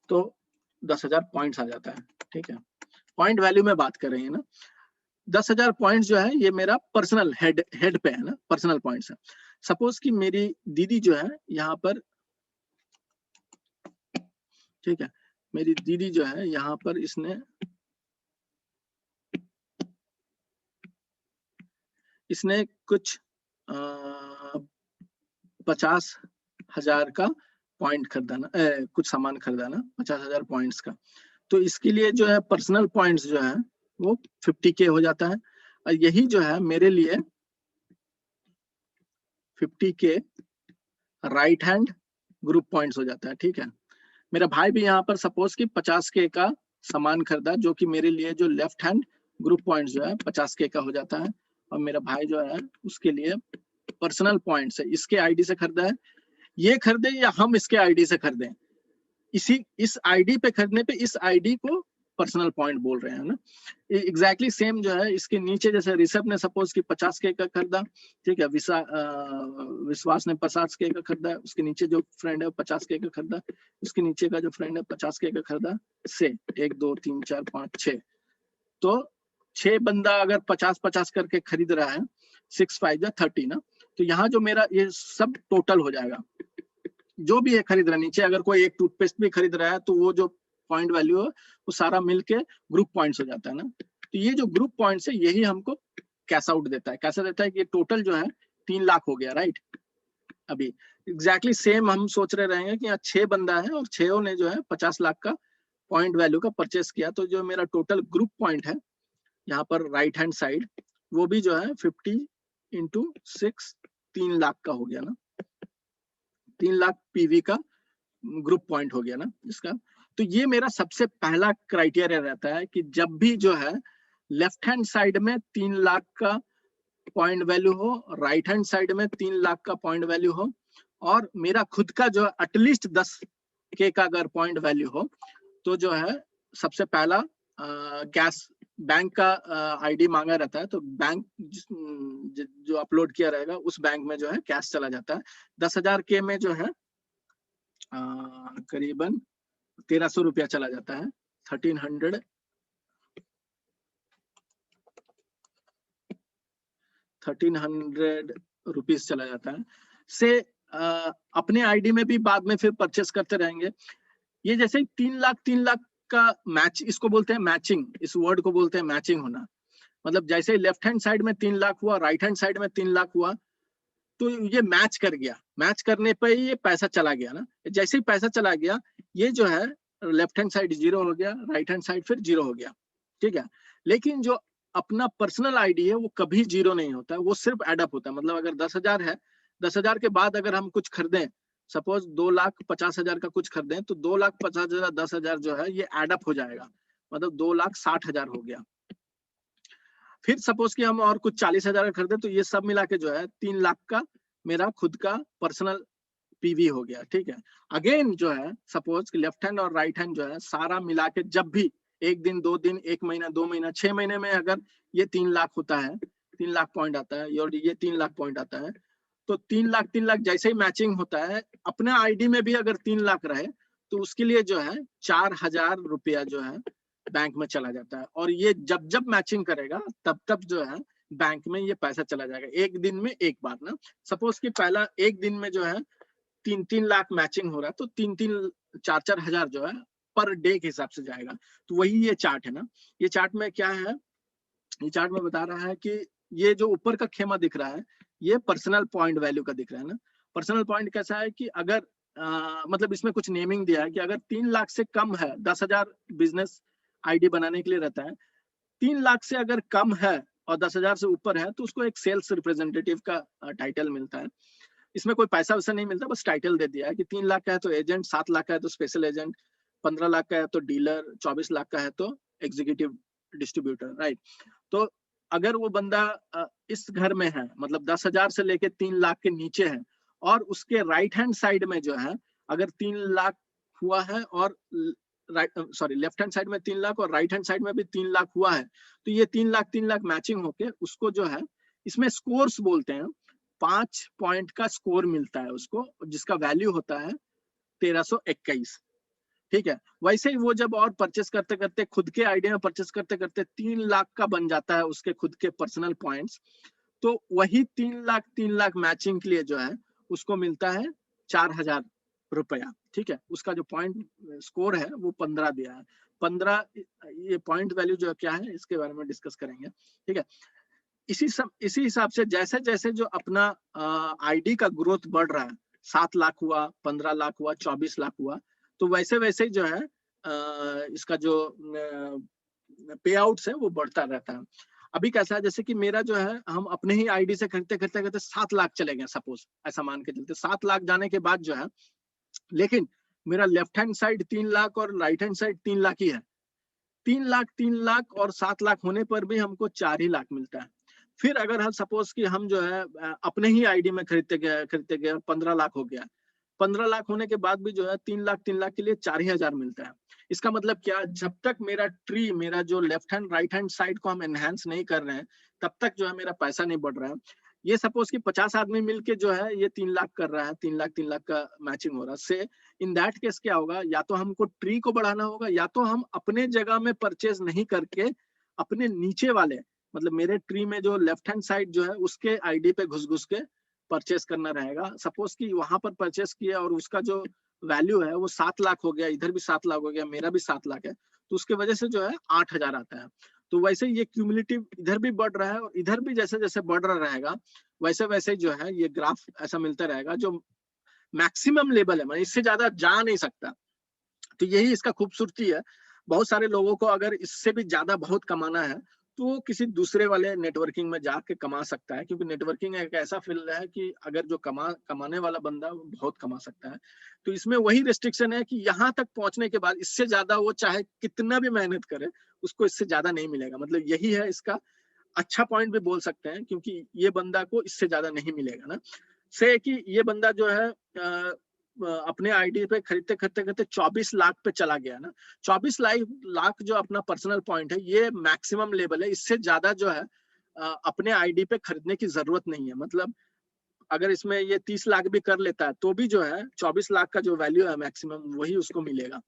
तो 10,000 पॉइंट्स आ जाता है, ठीक है। पॉइंट वैल्यू में बात कर रहे हैं ना, 10,000 पॉइंट्स जो है ये मेरा पर्सनल हेड पे है ना, पर्सनल पॉइंट्स है। सपोज कि मेरी दीदी जो है यहाँ पर, ठीक है, मेरी दीदी जो है यहाँ पर इसने कुछ 50,000 का पॉइंट खरीदा ना, कुछ सामान खरीदा ना 50,000 पॉइंट्स का, तो इसके लिए जो है पर्सनल पॉइंट्स जो है वो 50K हो जाता है, और यही जो है मेरे लिए 50K right hand group points हो जाता है, ठीक है। मेरा भाई भी यहाँ पर सपोज कि 50K का सामान खरीदा, जो कि मेरे लिए जो लेफ्ट हैंड ग्रुप पॉइंट्स जो है 50K का हो जाता है, और मेरा भाई जो है उसके लिए पर्सनल पॉइंट्स है, इसके आईडी से खरीदा है, ये खरीदे या हम इसके आईडी से खरीदें, इस आईडी पे खरीदने पे इस आईडी को पर्सनल पॉइंट बोल रहे हैं ना। एग्जैक्टली सेम जो है इसके नीचे, जैसे ऋषभ ने सपोज कि 50K का खरीदा, ठीक है, विश्वास ने 50K का खरीदा, उसके नीचे जो फ्रेंड है 50K का खरीदा, उसके नीचे का जो फ्रेंड है 50K का खरीदा, से 1 2 3 4 5 6, तो 6 बंदा अगर 50-50 करके खरीद रहा है, 6 5 30 ना, तो यहाँ जो मेरा ये सब टोटल हो जाएगा, जो भी है खरीद रहा है, नीचे अगर कोई एक टूथपेस्ट भी खरीद रहा है तो वो जो पॉइंट वैल्यू है वो सारा मिलके ग्रुप पॉइंट्स हो जाता है ना। तो ये जो ग्रुप पॉइंट्स है यही हमको कैश आउट देता है, कैसा देता है कि ये टोटल जो है 3 लाख हो गया, राइट। अभी एग्जैक्टली सेम हम सोच रहे रहेंगे कि यहाँ 6 बंदा है और 6 ने जो है 50 लाख का पॉइंट वैल्यू का परचेस किया, तो जो मेरा टोटल ग्रुप पॉइंट है यहाँ पर राइट हैंड साइड, वो भी जो है 50 × 6 3 लाख का हो गया ना, 3 लाख पीवी का ग्रुप पॉइंट हो गया ना इसका। तो ये मेरा सबसे पहला क्राइटेरिया रहता है कि जब भी जो है लेफ्ट हैंड साइड में 3 लाख का पॉइंट वैल्यू हो, राइट हैंड साइड में 3 लाख का पॉइंट वैल्यू हो, और मेरा खुद का जो एटलीस्ट 10K का अगर पॉइंट वैल्यू हो, तो जो है सबसे पहला कैश बैंक का आईडी मांगा रहता है, तो बैंक जो अपलोड किया रहेगा उस बैंक में जो है कैश चला जाता है। 10,000K में जो है करीबन 1300 रुपया चला जाता है, 1300 रुपीज चला जाता है, से अपने आईडी में भी बाद में फिर परचेस करते रहेंगे। ये जैसे 3 लाख का मैच, इसको बोलते हैं मैचिंग, इस वर्ड को बोलते हैं मैचिंग होना। मतलब जैसे लेफ्ट हैंड साइड में 3 लाख हुआ, राइट हैंड साइड में 3 लाख हुआ, तो ये मैच कर गया, मैच करने पे ये पैसा चला गया ना। जैसे ही पैसा चला गया, ये जो है लेफ्ट हैंड साइड 0 हो गया, राइट हैंड साइड फिर 0 हो गया, ठीक है। लेकिन जो अपना पर्सनल आईडी है वो कभी 0 नहीं होता है, वो सिर्फ एडअप होता है। मतलब अगर 10,000 है, 10,000 के बाद अगर हम कुछ खरीदें, सपोज 2,50,000 का कुछ खरीदें, तो 2,50,000 10,000 जो है ये एडअप हो जाएगा, मतलब 2,60,000 हो गया। फिर सपोज कि हम और कुछ 40,000 का खरीदे, तो ये सब मिला के जो है 3 लाख का मेरा खुद का पर्सनल पीवी हो गया, ठीक है। अगेन जो है सपोज कि लेफ्ट हैंड और राइट हैंड जो है सारा मिला के जब भी 1 दिन 2 दिन 1 महीना 2 महीना 6 महीने में अगर ये 3 लाख होता है, 3 लाख पॉइंट आता है, और ये 3 लाख पॉइंट आता है, तो 3 लाख जैसे ही मैचिंग होता है, अपने आईडी में भी अगर 3 लाख रहे तो उसके लिए जो है 4,000 रुपया जो है बैंक में चला जाता है। और ये जब जब मैचिंग करेगा तब तब जो है बैंक में ये पैसा चला जाएगा, 1 दिन में एक बार ना। सपोज कि पहला 1 दिन में जो है 3-3 लाख मैचिंग हो रहा है, तो 3-3 4-4 हजार जो है पर डे के हिसाब से जाएगा। तो वही ये चार्ट है ना। ये चार्ट में क्या है, ये चार्ट में बता रहा है कि ये जो ऊपर का खेमा दिख रहा है ये पर्सनल पॉइंट वैल्यू का दिख रहा है ना। पर्सनल पॉइंट कैसा है कि अगर मतलब इसमें कुछ नेमिंग दिया है कि अगर 3 लाख से कम है, 10,000 बिजनेस आईडी बनाने के लिए रहता है, 3 लाख से अगर कम है और 10,000 से ऊपर है तो उसको एक सेल्स रिप्रेजेंटेटिव का टाइटल मिलता है। इसमें कोई पैसा वैसा नहीं मिलता, बस टाइटल दे दिया है कि 3 लाख का है तो एजेंट, 7 लाख का है तो स्पेशल एजेंट, 15 लाख का है तो डीलर, 24 लाख का है तो एग्जीक्यूटिव डिस्ट्रीब्यूटर, राइट। तो अगर वो बंदा इस घर में है, मतलब 10,000 से लेके 3 लाख के नीचे है, और उसके राइट हैंड साइड में जो है अगर 3 लाख हुआ है और लेफ्ट हैंड साइड में 3 लाख और राइट हैंड साइड में भी 3 लाख हुआ है, तो ये 3 लाख मैचिंग होके उसको जो है, इसमें स्कोर्स बोलते हैं, 5 पॉइंट का स्कोर मिलता है उसको, जिसका वैल्यू होता है 1321। ठीक है। वैसे ही वो जब और परचेस करते करते, खुद के आइडिया में परचेस करते करते 3 लाख का बन जाता है उसके खुद के पर्सनल पॉइंट्स, तो वही 3 लाख मैचिंग के लिए जो है उसको मिलता है 4,000 रुपया। ठीक है। उसका जो पॉइंट स्कोर है वो 15 दिया है। 15 ये पॉइंट वैल्यू जो क्या है इसके बारे में डिस्कस करेंगे। ठीक है। इसी हिसाब से जैसे जैसे जो अपना आईडी का ग्रोथ बढ़ रहा है, 7 लाख हुआ, 15 लाख हुआ, 24 लाख हुआ, तो वैसे वैसे जो है इसका जो पे आउट्स है वो बढ़ता रहता है। अभी कैसा है, जैसे कि मेरा जो है, हम अपने ही आईडी से खरीदते खरीदते खरीदते 7 लाख चले गए, सपोज ऐसा मान के चलते 7 लाख जाने के बाद जो है, लेकिन मेरा लेफ्ट हैंड साइड 3 लाख और राइट हैंड साइड 3 लाख ही है। 3 लाख और 7 लाख होने पर भी हमको 4 ही लाख मिलता है। फिर अगर हम सपोज कि हम जो है अपने ही आईडी में खरीदते गए 15 लाख हो गया, 15 लाख होने के बाद भी जो है 3 लाख के लिए 4,000 मिलता है। इसका मतलब क्या, जब तक मेरा ट्री, मेरा जो left hand right hand side को हम एनहांस नहीं कर रहे हैं, तब तक जो है मेरा पैसा नहीं बढ़ रहा है। ये सपोज कि 50 आदमी मिलके जो है ये 3 लाख कर रहा है, 3 लाख का मैचिंग हो रहा है, से इन दैट केस क्या होगा, या तो हमको ट्री को बढ़ाना होगा, या तो हम अपने जगह में परचेज नहीं करके अपने नीचे वाले, मतलब मेरे ट्री में जो लेफ्ट हैंड साइड जो है उसके आईडी पे घुस के परचेस करना रहेगा। सपोज कि वहां पर परचेस किया और उसका जो वैल्यू है वो 7 लाख हो गया, इधर भी 7 लाख हो गया, मेरा भी 7 लाख है, तो उसके वजह से जो है 8,000 आता है। तो वैसे ये क्यूमुलेटिव इधर भी बढ़ रहा है और इधर भी जैसे जैसे बढ़ रहा रहेगा, वैसे वैसे जो है ये ग्राफ ऐसा मिलता रहेगा, जो मैक्सिमम लेवल है, मतलब इससे ज्यादा जा नहीं सकता। तो यही इसका खूबसूरती है। बहुत सारे लोगों को अगर इससे भी ज्यादा बहुत कमाना है तो वो किसी दूसरे वाले नेटवर्किंग में जाके कमा सकता है, क्योंकि नेटवर्किंग एक ऐसा फील्ड है कि अगर जो कमाने वाला बंदा वो बहुत कमा सकता है। तो इसमें वही रिस्ट्रिक्शन है कि यहाँ तक पहुंचने के बाद इससे ज्यादा वो चाहे कितना भी मेहनत करे, उसको इससे ज्यादा नहीं मिलेगा। मतलब यही है इसका अच्छा पॉइंट भी बोल सकते हैं, क्योंकि ये बंदा को इससे ज्यादा नहीं मिलेगा ना। से कि ये बंदा जो है अपने आईडी पे खरीदते खरीदते खरीदते 24 लाख पे चला गया ना। 24 लाख जो अपना पर्सनल पॉइंट है, ये मैक्सिमम लेवल है। इससे ज्यादा जो है अपने आईडी पे खरीदने की जरूरत नहीं है। मतलब अगर इसमें ये 30 लाख भी कर लेता है तो भी जो है 24 लाख का जो वैल्यू है मैक्सिमम, वही उसको मिलेगा।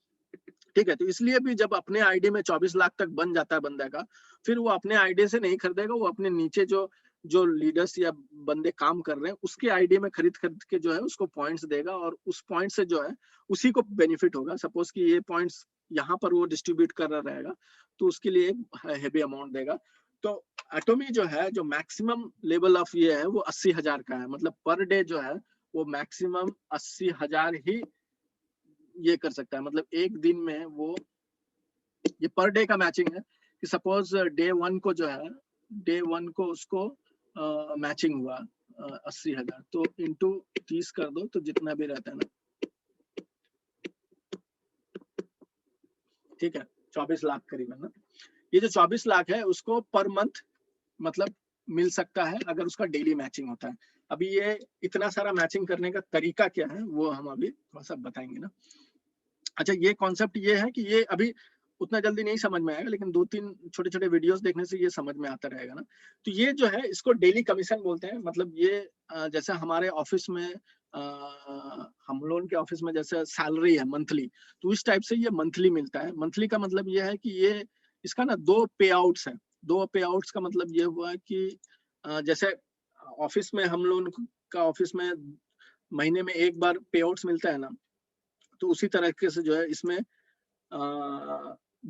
ठीक है। तो इसलिए भी जब अपने आईडी में 24 लाख तक बन जाता है बंदा का, फिर वो अपने आईडी से नहीं खरीदेगा, वो अपने नीचे जो लीडर्स या बंदे काम कर रहे हैं उसके आईडी में खरीद के जो है उसको पॉइंट्स देगा, और उस पॉइंट से जो है उसी को बेनिफिट होगा। सपोज कि ये पॉइंट्स यहाँ पर वो डिस्ट्रीब्यूट कर रहा रहेगा तो उसके लिए एक हेवी अमाउंट देगा। तो एटोमी जो है, जो मैक्सिमम लेवल ऑफ ये है वो 80,000 का है। मतलब पर डे जो है वो मैक्सिमम 80,000 ही ये कर सकता है। मतलब एक दिन में वो, ये पर डे का मैचिंग है कि सपोज डे 1 को जो है, डे 1 को उसको मैचिंग हुआ 80,000, तो इंटू 30 कर दो तो जितना भी रहता है ना, ठीक है, 24 लाख करीबन ना। ये जो 24 लाख है उसको पर मंथ मतलब मिल सकता है अगर उसका डेली मैचिंग होता है। अभी ये इतना सारा मैचिंग करने का तरीका क्या है वो हम अभी थोड़ा सा बताएंगे ना। अच्छा, ये कॉन्सेप्ट ये है कि ये अभी उतना जल्दी नहीं समझ में आएगा, लेकिन 2-3 छोटे छोटे वीडियोस देखने से ये समझ में आता रहेगा ना। तो ये जो है इसको डेली कमीशन बोलते हैं। मतलब ये जैसे हमारे ऑफिस में हम लोगों के ऑफिस में जैसे सैलरी है मंथली, तो इस टाइप से ये मंथली मिलता है। मंथली का मतलब ये है कि ये इसका ना 2 पे आउट्स है। 2 पे आउट्स का मतलब ये हुआ कि जैसे ऑफिस में हम लोगों का ऑफिस में महीने में एक बार पे आउट्स मिलता है ना, तो उसी तरीके से जो है इसमें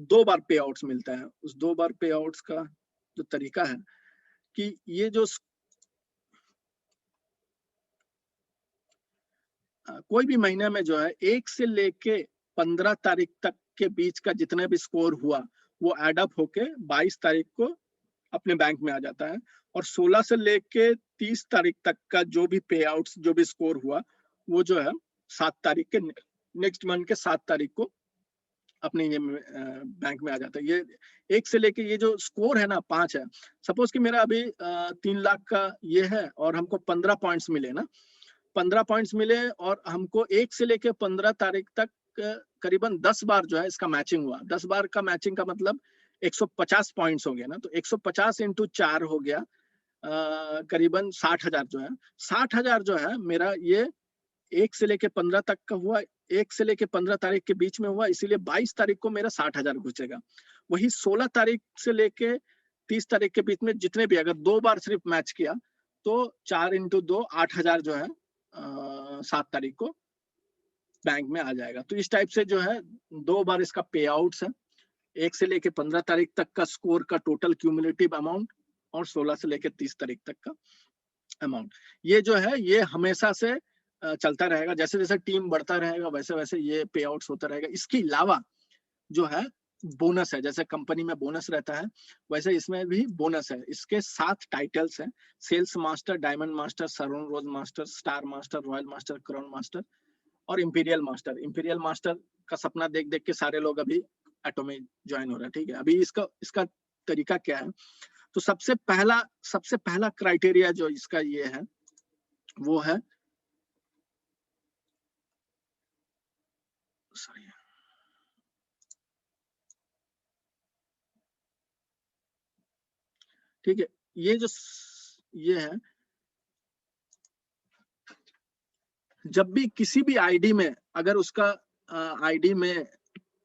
2 बार पे आउट्स मिलता है। उस 2 बार पे आउट्स का जो तरीका है कि ये जो कोई भी महीने में जो है 1 से लेके 15 तारीख तक के बीच का जितना भी स्कोर हुआ वो एड अप होके 22 तारीख को अपने बैंक में आ जाता है। और 16 से लेके 30 तारीख तक का जो भी पे आउट्स, जो भी स्कोर हुआ, वो जो है 7 तारीख के, नेक्स्ट मंथ के 7 तारीख को अपने ये बैंक में आ जाता है। ये 1 से लेके ये जो स्कोर है ना 5 है, सपोज कि मेरा अभी 3 लाख का ये है और हमको 15 पॉइंट्स मिले ना, 15 पॉइंट्स मिले और हमको 1 से लेके 15 तारीख तक करीबन 10 बार जो है इसका मैचिंग हुआ। 10 बार का मैचिंग का मतलब 150 पॉइंट्स हो गया ना, तो 150 इंटू 4 हो गया करीबन 60,000 जो है। 60,000 जो है मेरा ये 1 से लेके 15 तक का हुआ, 1 से लेके 15 तारीख के बीच में हुआ, इसीलिए 22 तारीख को मेरा 60,000 घुसेगा। वही 16 तारीख से लेके 30 तारीख के बीच में जितने भी, अगर 2 बार सिर्फ मैच किया तो 4 इंटू 2 8,000 जो है 7 तारीख को बैंक में आ जाएगा। तो इस टाइप से जो है 2 बार इसका पे आउट्स है, 1 से लेके 15 तारीख तक का स्कोर का टोटल क्यूमुलेटिव अमाउंट और 16 से लेके 30 तारीख तक का अमाउंट। ये जो है ये हमेशा से चलता रहेगा, जैसे जैसे टीम बढ़ता रहेगा वैसे वैसे ये पे आउट्स होता रहेगा। इसके अलावा जो है बोनस है, जैसे कंपनी में बोनस रहता है वैसे इसमें भी बोनस है। इसके 7 टाइटल्स हैं, sales master, diamond master, Sharon rose master, star master, royal master, crown master और इंपीरियल मास्टर। इंपीरियल मास्टर का सपना देख देख के सारे लोग अभी ऑटो में ज्वाइन हो रहे हैं, ठीक है। अभी इसका तरीका क्या है, तो सबसे पहला क्राइटेरिया जो इसका ये है वो है, सॉरी, ठीक है, ये है, जब भी किसी भी आईडी में अगर उसका आईडी में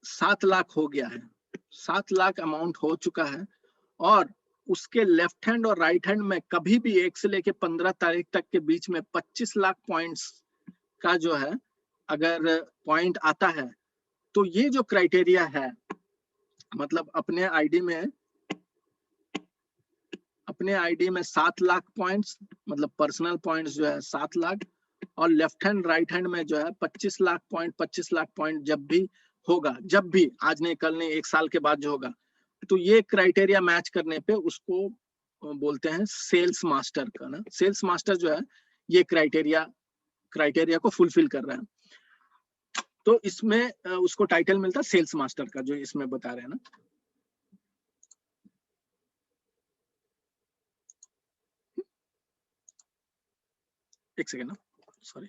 7 लाख हो गया है, 7 लाख अमाउंट हो चुका है और उसके लेफ्ट हैंड और राइट हैंड में कभी भी 1 से लेके 15 तारीख तक के बीच में 25 लाख पॉइंट्स का जो है अगर पॉइंट आता है, तो ये जो क्राइटेरिया है, मतलब अपने आईडी में 7 लाख पॉइंट्स, मतलब पर्सनल पॉइंट्स जो है 7 लाख, और लेफ्ट हैंड राइट हैंड में जो है 25 लाख पॉइंट जब भी होगा, जब भी, आज नहीं कल नहीं, 1 साल के बाद जो होगा, तो ये क्राइटेरिया मैच करने पे उसको बोलते हैं सेल्स मास्टर का ना। सेल्स मास्टर जो है ये क्राइटेरिया को फुलफिल कर रहा है, तो इसमें उसको टाइटल मिलता है सेल्स मास्टर का, जो इसमें बता रहे हैं ना। एक सेकेंड ना, सॉरी,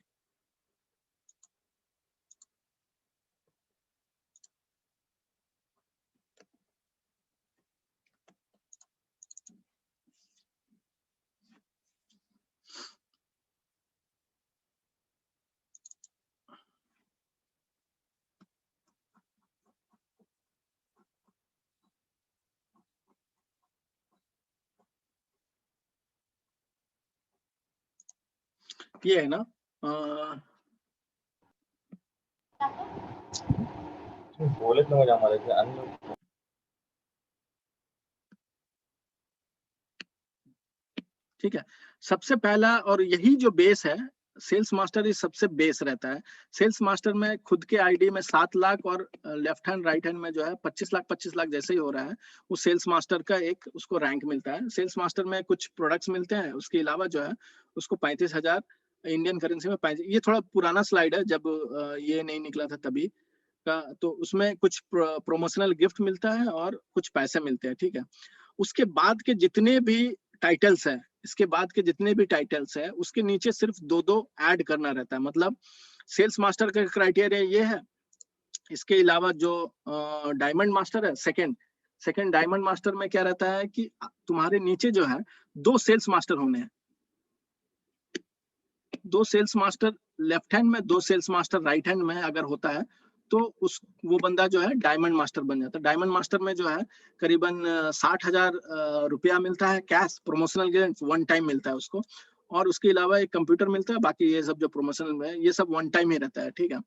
ये है ना, बोले तो मजा हमारे से अन्य ठीक है। सबसे पहला और यही जो बेस है, सेल्स मास्टर ही सबसे बेस रहता है। सेल्स मास्टर में खुद के आईडी में 7 लाख और लेफ्ट हैंड राइट हैंड में जो है 25 लाख जैसे ही हो रहा है, वो सेल्स मास्टर का एक उसको रैंक मिलता है। सेल्स मास्टर में कुछ प्रोडक्ट्स मिलते हैं, उसके अलावा जो है उसको 35,000 इंडियन करेंसी में 35, ये थोड़ा पुराना स्लाइड है, जब ये नहीं निकला था तभी का, तो उसमें कुछ प्रोमोशनल गिफ्ट मिलता है और कुछ पैसे मिलते हैं, ठीक है। उसके बाद के जितने भी टाइटल्स हैं, इसके बाद के जितने भी टाइटल्स है, उसके नीचे सिर्फ 2 ऐड करना रहता है। मतलब सेल्स मास्टर का क्राइटेरिया ये है। इसके अलावा जो डायमंड मास्टर है, सेकंड डायमंड मास्टर में क्या रहता है कि तुम्हारे नीचे जो है 2 सेल्स मास्टर होने हैं, 2 सेल्स मास्टर लेफ्ट हैंड में, 2 सेल्स मास्टर राइट हैंड में अगर होता है तो वो बंदा जो है डायमंड मास्टर बन जाता है। डायमंड मास्टर में जो है करीबन 60,000 रुपया मिलता है कैश, प्रमोशनल गिफ्ट 1 टाइम मिलता है उसको, और उसके अलावा एक कंप्यूटर मिलता है। बाकी ये सब जो प्रमोशनल में ये सब 1 टाइम ही रहता है, ठीक है।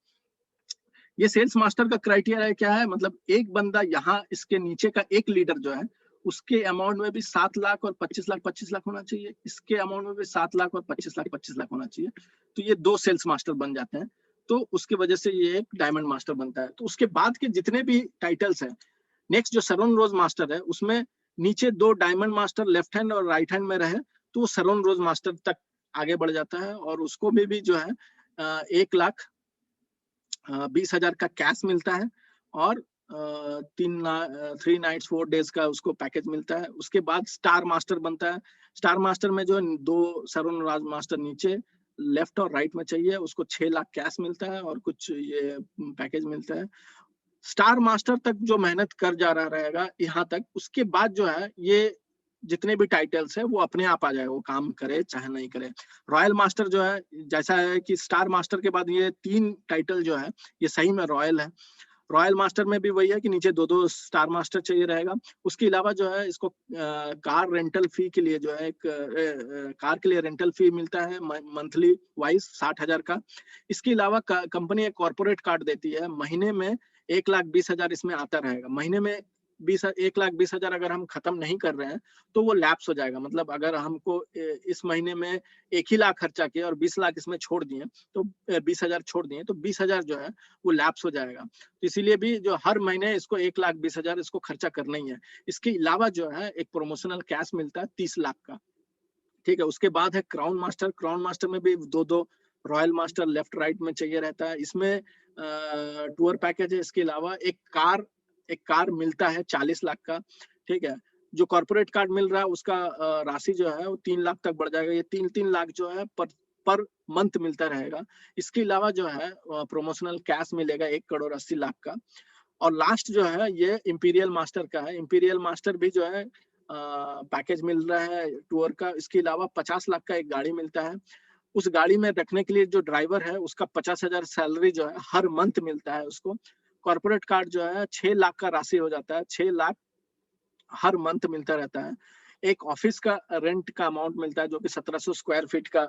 ये सेल्स मास्टर का क्राइटेरिया क्या है, मतलब एक बंदा यहाँ इसके नीचे का एक लीडर जो है उसके अमाउंट में भी 7 लाख और 25 लाख होना चाहिए, इसके अमाउंट में भी 7 लाख और 25 लाख होना चाहिए। तो ये 2 सेल्स मास्टर बन जाते हैं, तो उसके वजह से ये एक डायमंड मास्टर बनता है। तो उसके बाद के जितने भी टाइटल्स हैं, नेक्स्ट जो सरोन रोज मास्टर है उसमें नीचे 2 डायमंड मास्टर लेफ्ट हैंड और राइट हैंड में रहे तो वो सरोन रोज मास्टर तक आगे बढ़ जाता है, और उसको भी जो है 1,20,000 का कैश मिलता है, और 3 नाइट्स 4 डेज का उसको पैकेज मिलता है। उसके बाद स्टार मास्टर बनता है। स्टार मास्टर में जो 2 सरोन राज मास्टर नीचे लेफ्ट और राइट में चाहिए, उसको 6 लाख कैश मिलता है और कुछ ये पैकेज मिलता है। स्टार मास्टर तक जो मेहनत कर जा रहा रहेगा यहाँ तक, उसके बाद जो है ये जितने भी टाइटल्स है वो अपने आप आ जाएगा, वो काम करे चाहे नहीं करे। रॉयल मास्टर जो है जैसा है कि स्टार मास्टर के बाद ये 3 टाइटल जो है ये सही में रॉयल है। रॉयल मास्टर में भी वही है कि नीचे 2 स्टार मास्टर चाहिए रहेगा। उसके अलावा जो है इसको कार रेंटल फी के लिए जो है एक कार के लिए रेंटल फी मिलता है मंथली वाइज 60,000 का। इसके अलावा कंपनी एक कॉर्पोरेट कार्ड देती है, महीने में 1,20,000 इसमें आता रहेगा। महीने में 1,20,000 अगर हम खत्म नहीं कर रहे हैं तो वो लैप्स हो जाएगा। मतलब अगर हमको इस महीने में 1 ही लाख खर्चा किया और 20 लाख इसमें छोड़ दिए तो 20,000 छोड़ दिए तो 20,000 जो है वो लैप्स हो जाएगा। तो इसीलिए भी जो हर महीने इसको 1,20,000 इसको खर्चा करना ही है। इसके अलावा जो है एक प्रमोशनल कैश मिलता है 30 लाख का, ठीक है। उसके बाद है क्राउन मास्टर। क्राउन मास्टर में भी 2 रॉयल मास्टर लेफ्ट राइट में चाहिए रहता है। इसमें टूर पैकेज है। इसके अलावा एक कार मिलता है 40 लाख का, ठीक है। जो कॉर्पोरेट कार्ड मिल रहा है उसका राशि जो है वो 3 लाख तक बढ़ जाएगा। ये 3 लाख जो है पर मंथ मिलता रहेगा। इसके अलावा जो है प्रमोशनल कैश मिलेगा 1,80,00,000 का। और लास्ट जो है ये इंपीरियल मास्टर का है। इंपीरियल मास्टर भी जो है पैकेज मिल रहा है टूर का। इसके अलावा 50 लाख का एक गाड़ी मिलता है। उस गाड़ी में रखने के लिए जो ड्राइवर है उसका 50,000 सैलरी जो है हर मंथ मिलता है उसको। कॉर्पोरेट कार्ड जो है 6 लाख का राशि हो जाता है, 6 लाख हर मंथ मिलता रहता है। एक ऑफिस का रेंट का अमाउंट मिलता है जो कि 1700 स्क्वायर फीट का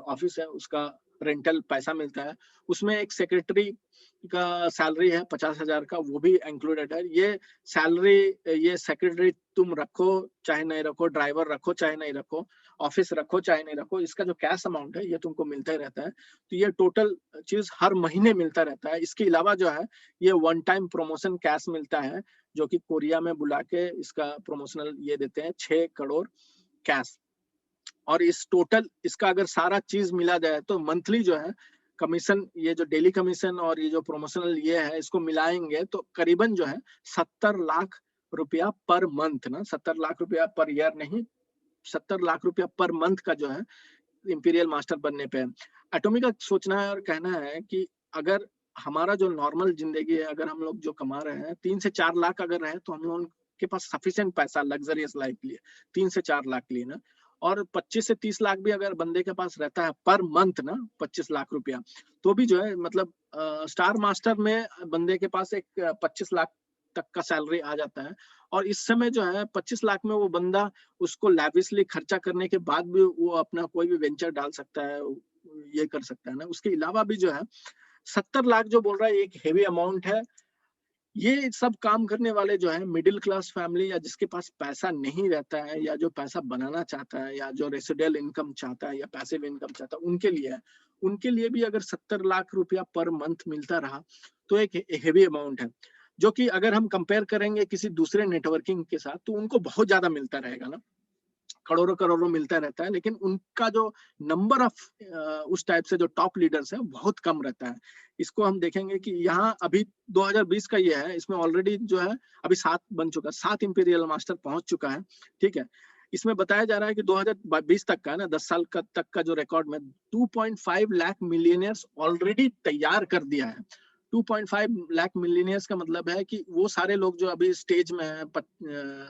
ऑफिस है, उसका रेंटल पैसा मिलता है। उसमें एक सेक्रेटरी का सैलरी है 50,000 का, वो भी इंक्लूडेड है। ये सैलरी ये सेक्रेटरी तुम रखो चाहे नहीं रखो, ड्राइवर रखो चाहे नहीं रखो, ऑफिस रखो चाहे नहीं रखो, इसका जो कैश अमाउंट है ये तुमको मिलता ही रहता है। तो ये टोटल चीज हर महीने मिलता रहता है। इसके अलावा जो है ये वन टाइम प्रमोशन कैश मिलता है जो कि कोरिया में बुला के इसका प्रमोशनल ये देते हैं 6 करोड़ कैश। और इस टोटल इसका अगर सारा चीज मिला जाए तो मंथली जो है कमीशन, ये जो डेली कमीशन और ये जो प्रमोशनल ये है, इसको मिलाएंगे तो करीबन जो है 70 लाख रुपया पर मंथ ना, 70 लाख रुपया पर ईयर नहीं, 70 लाख रुपया पर मंथ का जो है इंपीरियल मास्टर बनने पे। एटॉमिक का सोचना है और कहना है कि अगर हमारा जो नॉर्मल जिंदगी है, अगर हम लोग जो कमा रहे हैं 3 से 4 लाख अगर रहे तो हम लोगों के पास सफिशिएंट पैसा लग्जरियस लाइफ के लिए 3 से 4 लाख के लिए ना, और 25 से 30 लाख भी अगर बंदे के पास रहता है पर मंथ ना, 25 लाख रुपया, तो भी जो है मतलब स्टार मास्टर में बंदे के पास एक 25 लाख तक का सैलरी आ जाता है। और इस समय जो है 25 लाख में वो बंदा उसको लैविशली खर्चा करने के बाद भी वो अपना कोई भी वेंचर डाल सकता है, ये कर सकता है ना। उसके अलावा भी जो है 70 लाख जो बोल रहा है एक हेवी अमाउंट है। ये सब काम करने वाले जो है मिडिल क्लास फैमिली या जिसके पास पैसा नहीं रहता है या जो पैसा बनाना चाहता है या जो रेसिडुअल इनकम चाहता है या पैसिव इनकम चाहता है उनके लिए है। उनके लिए भी अगर 70 लाख रुपया पर मंथ मिलता रहा तो एक हेवी अमाउंट है, जो कि अगर हम कंपेयर करेंगे किसी दूसरे नेटवर्किंग के साथ तो उनको बहुत ज्यादा मिलता रहेगा ना, करोड़ों करोड़ों मिलता रहता है। लेकिन उनका जो नंबर ऑफ उस टाइप से जो टॉप लीडर्स है बहुत कम रहता है। इसको हम देखेंगे कि यहाँ अभी 2020 का ये है, इसमें ऑलरेडी जो है अभी 7 बन चुका है, 7 इंपीरियल मास्टर पहुंच चुका है, ठीक है। इसमें बताया जा रहा है कि 2020 तक का ना 10 साल का तक का जो रिकॉर्ड में 2.5 लाख मिलियनियर्स ऑलरेडी तैयार कर दिया है। 2.5 लाख मिलियनियर्स का मतलब है कि वो सारे लोग जो अभी स्टेज में है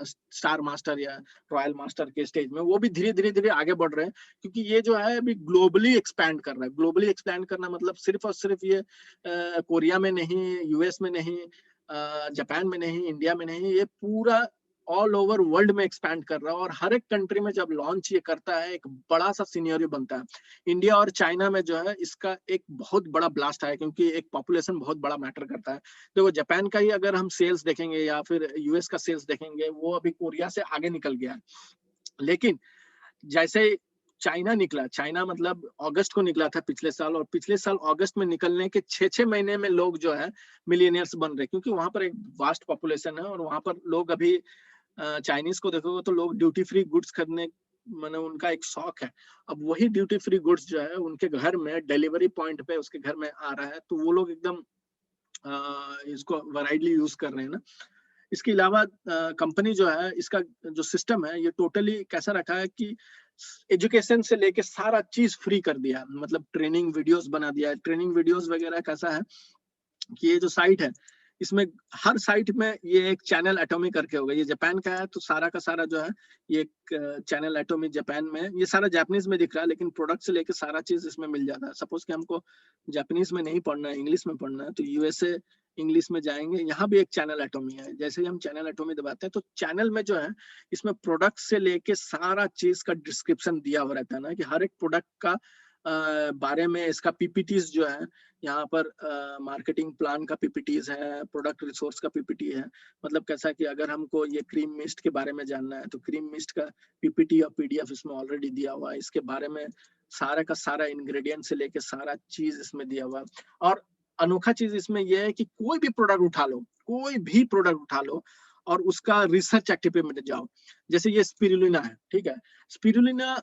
स्टार मास्टर या रॉयल मास्टर के स्टेज में, वो भी धीरे धीरे धीरे आगे बढ़ रहे हैं, क्योंकि ये जो है अभी ग्लोबली एक्सपैंड कर रहा है। ग्लोबली एक्सपैंड करना मतलब सिर्फ और सिर्फ ये कोरिया में नहीं, यूएस में नहीं, जापान में नहीं, इंडिया में नहीं, ये पूरा ऑल ओवर वर्ल्ड में एक्सपैंड कर रहा है। और हर एक कंट्री में जब लॉन्च ये करता है एक बड़ा सा सिनेरियो बनता है। इंडिया और चाइना में जो है इसका एक बहुत बड़ा ब्लास्ट है, क्योंकि एक पॉपुलेशन बहुत बड़ा मैटर करता है। देखो जापान का ही अगर हम सेल्स देखेंगे या फिर यूएस का सेल्स देखेंगे, वो अभी कोरिया से आगे निकल गया है। लेकिन जैसे चाइना निकला, चाइना मतलब अगस्त को निकला था पिछले साल, और पिछले साल अगस्त में निकलने के 6 महीने में लोग जो है मिलियनियर्स बन रहे, क्योंकि वहां पर एक वास्ट पॉपुलेशन है और वहां पर लोग अभी चाइनीज को देखोगे तो लोग ड्यूटी फ्री गुड्स खरीदने माने उनका एक शौक है। अब वही ड्यूटी फ्री गुड्स जो है उनके घर में डिलीवरी पॉइंट पे उसके घर में आ रहा है, तो वो लोग एकदम इसको वैराइडली यूज कर रहे हैं ना। इसके अलावा कंपनी जो है इसका जो सिस्टम है ये टोटली कैसा रखा है कि एजुकेशन से लेके सारा चीज फ्री कर दिया, मतलब ट्रेनिंग वीडियोस बना दिया है। ट्रेनिंग वीडियोस वगैरह कैसा है कि ये जो साइट है इसमें हर साइट में ये एक चैनल एटॉमी करके होगा। ये जापान का है तो सारा का सारा जो है ये एक चैनल एटॉमी जापान में, ये सारा जापानीज में दिख रहा है लेकिन प्रोडक्ट से लेके सारा चीज इसमें मिल जाता है। सपोज कि हमको जापानीज में नहीं पढ़ना है, इंग्लिश में पढ़ना है, तो यूएसए इंग्लिश में जाएंगे, यहाँ भी एक चैनल एटॉमी है। जैसे ही हम चैनल एटॉमी दबाते हैं तो चैनल में जो है इसमें प्रोडक्ट से लेके सारा चीज का डिस्क्रिप्शन दिया हुआ रहता है ना, कि हर एक प्रोडक्ट का बारे में इसका पीपीटीज जो है यहाँ पर मार्केटिंग प्लान का पीपीटीज है, प्रोडक्ट रिसोर्स का पीपीटी है। मतलब कैसा कि अगर हमको ये क्रीम मिस्ट के बारे में जानना है तो क्रीम मिस्ट का पीपीटी और पीडीएफ इसमें ऑलरेडी दिया हुआ है। इसके बारे में सारा का सारा इंग्रेडिएंट से लेके सारा चीज इसमें दिया हुआ है। और अनोखा चीज इसमें यह है कि कोई भी प्रोडक्ट उठा लो, कोई भी प्रोडक्ट उठा लो और उसका रिसर्च एक्टिविटी में जाओ। जैसे ये स्पिरुलिना है, ठीक है, स्पिरुलिना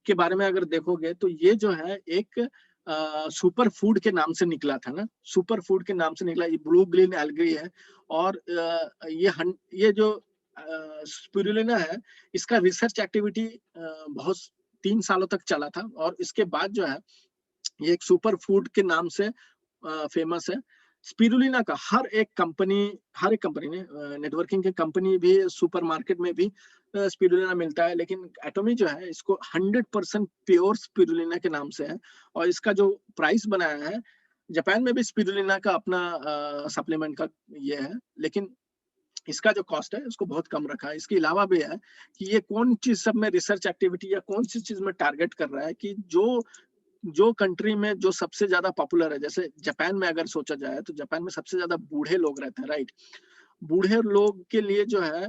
के बारे में अगर देखोगे तो ये जो है एक सुपर फूड के नाम से निकला था ना, सुपर फूड के नाम से निकला। ये ब्लू ग्रीन एल्गी है और ये जो स्पिरुलिना है इसका रिसर्च एक्टिविटी बहुत 3 सालों तक चला था और इसके बाद जो है ये एक सुपर फूड के नाम से फेमस है। स्पिरुलिना का हर एक कंपनी ने नेटवर्किंग की कंपनी भी, सुपरमार्केट में भी स्पिरुलिना मिलता है, लेकिन एटॉमी जो है इसको 100% प्योर स्पिरुलिना के नाम से है। और इसका जो प्राइस बनाया है, जापान में भी स्पिरुलिना का अपना सप्लीमेंट का ये है, लेकिन इसका जो कॉस्ट है उसको बहुत कम रखा है। इसके अलावा भी है कि ये कौन चीज सब में रिसर्च एक्टिविटी या कौन सी चीज में टारगेट कर रहा है कि जो कंट्री में जो सबसे ज्यादा पॉपुलर है। जैसे जापान में अगर सोचा जाए तो जापान में सबसे ज्यादा बूढ़े लोग रहते हैं, राइट। बूढ़े लोग के लिए जो है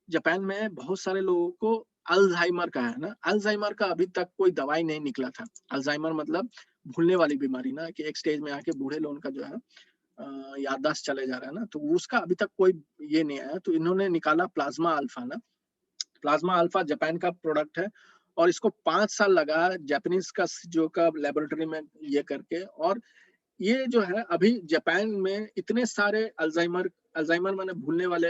जापान में बहुत सारे लोगों को अल्जाइमर का है ना, अल्जाइमर का अभी तक कोई दवाई नहीं निकला था। अल्जाइमर मतलब भूलने वाली बीमारी ना, कि एक स्टेज में आके बूढ़े लोगों का जो है याददाश्त चले जा रहा है ना, तो उसका अभी तक कोई ये नहीं आया। तो इन्होंने निकाला प्लाज्मा अल्फा ना, प्लाज्मा अल्फा जापान का प्रोडक्ट है और इसको 5 साल लगा जापानीज का जो का लेबोरेटरी में ये करके। और ये जो है अभी जापान में इतने सारे अल्जाइमर माने भूलने वाले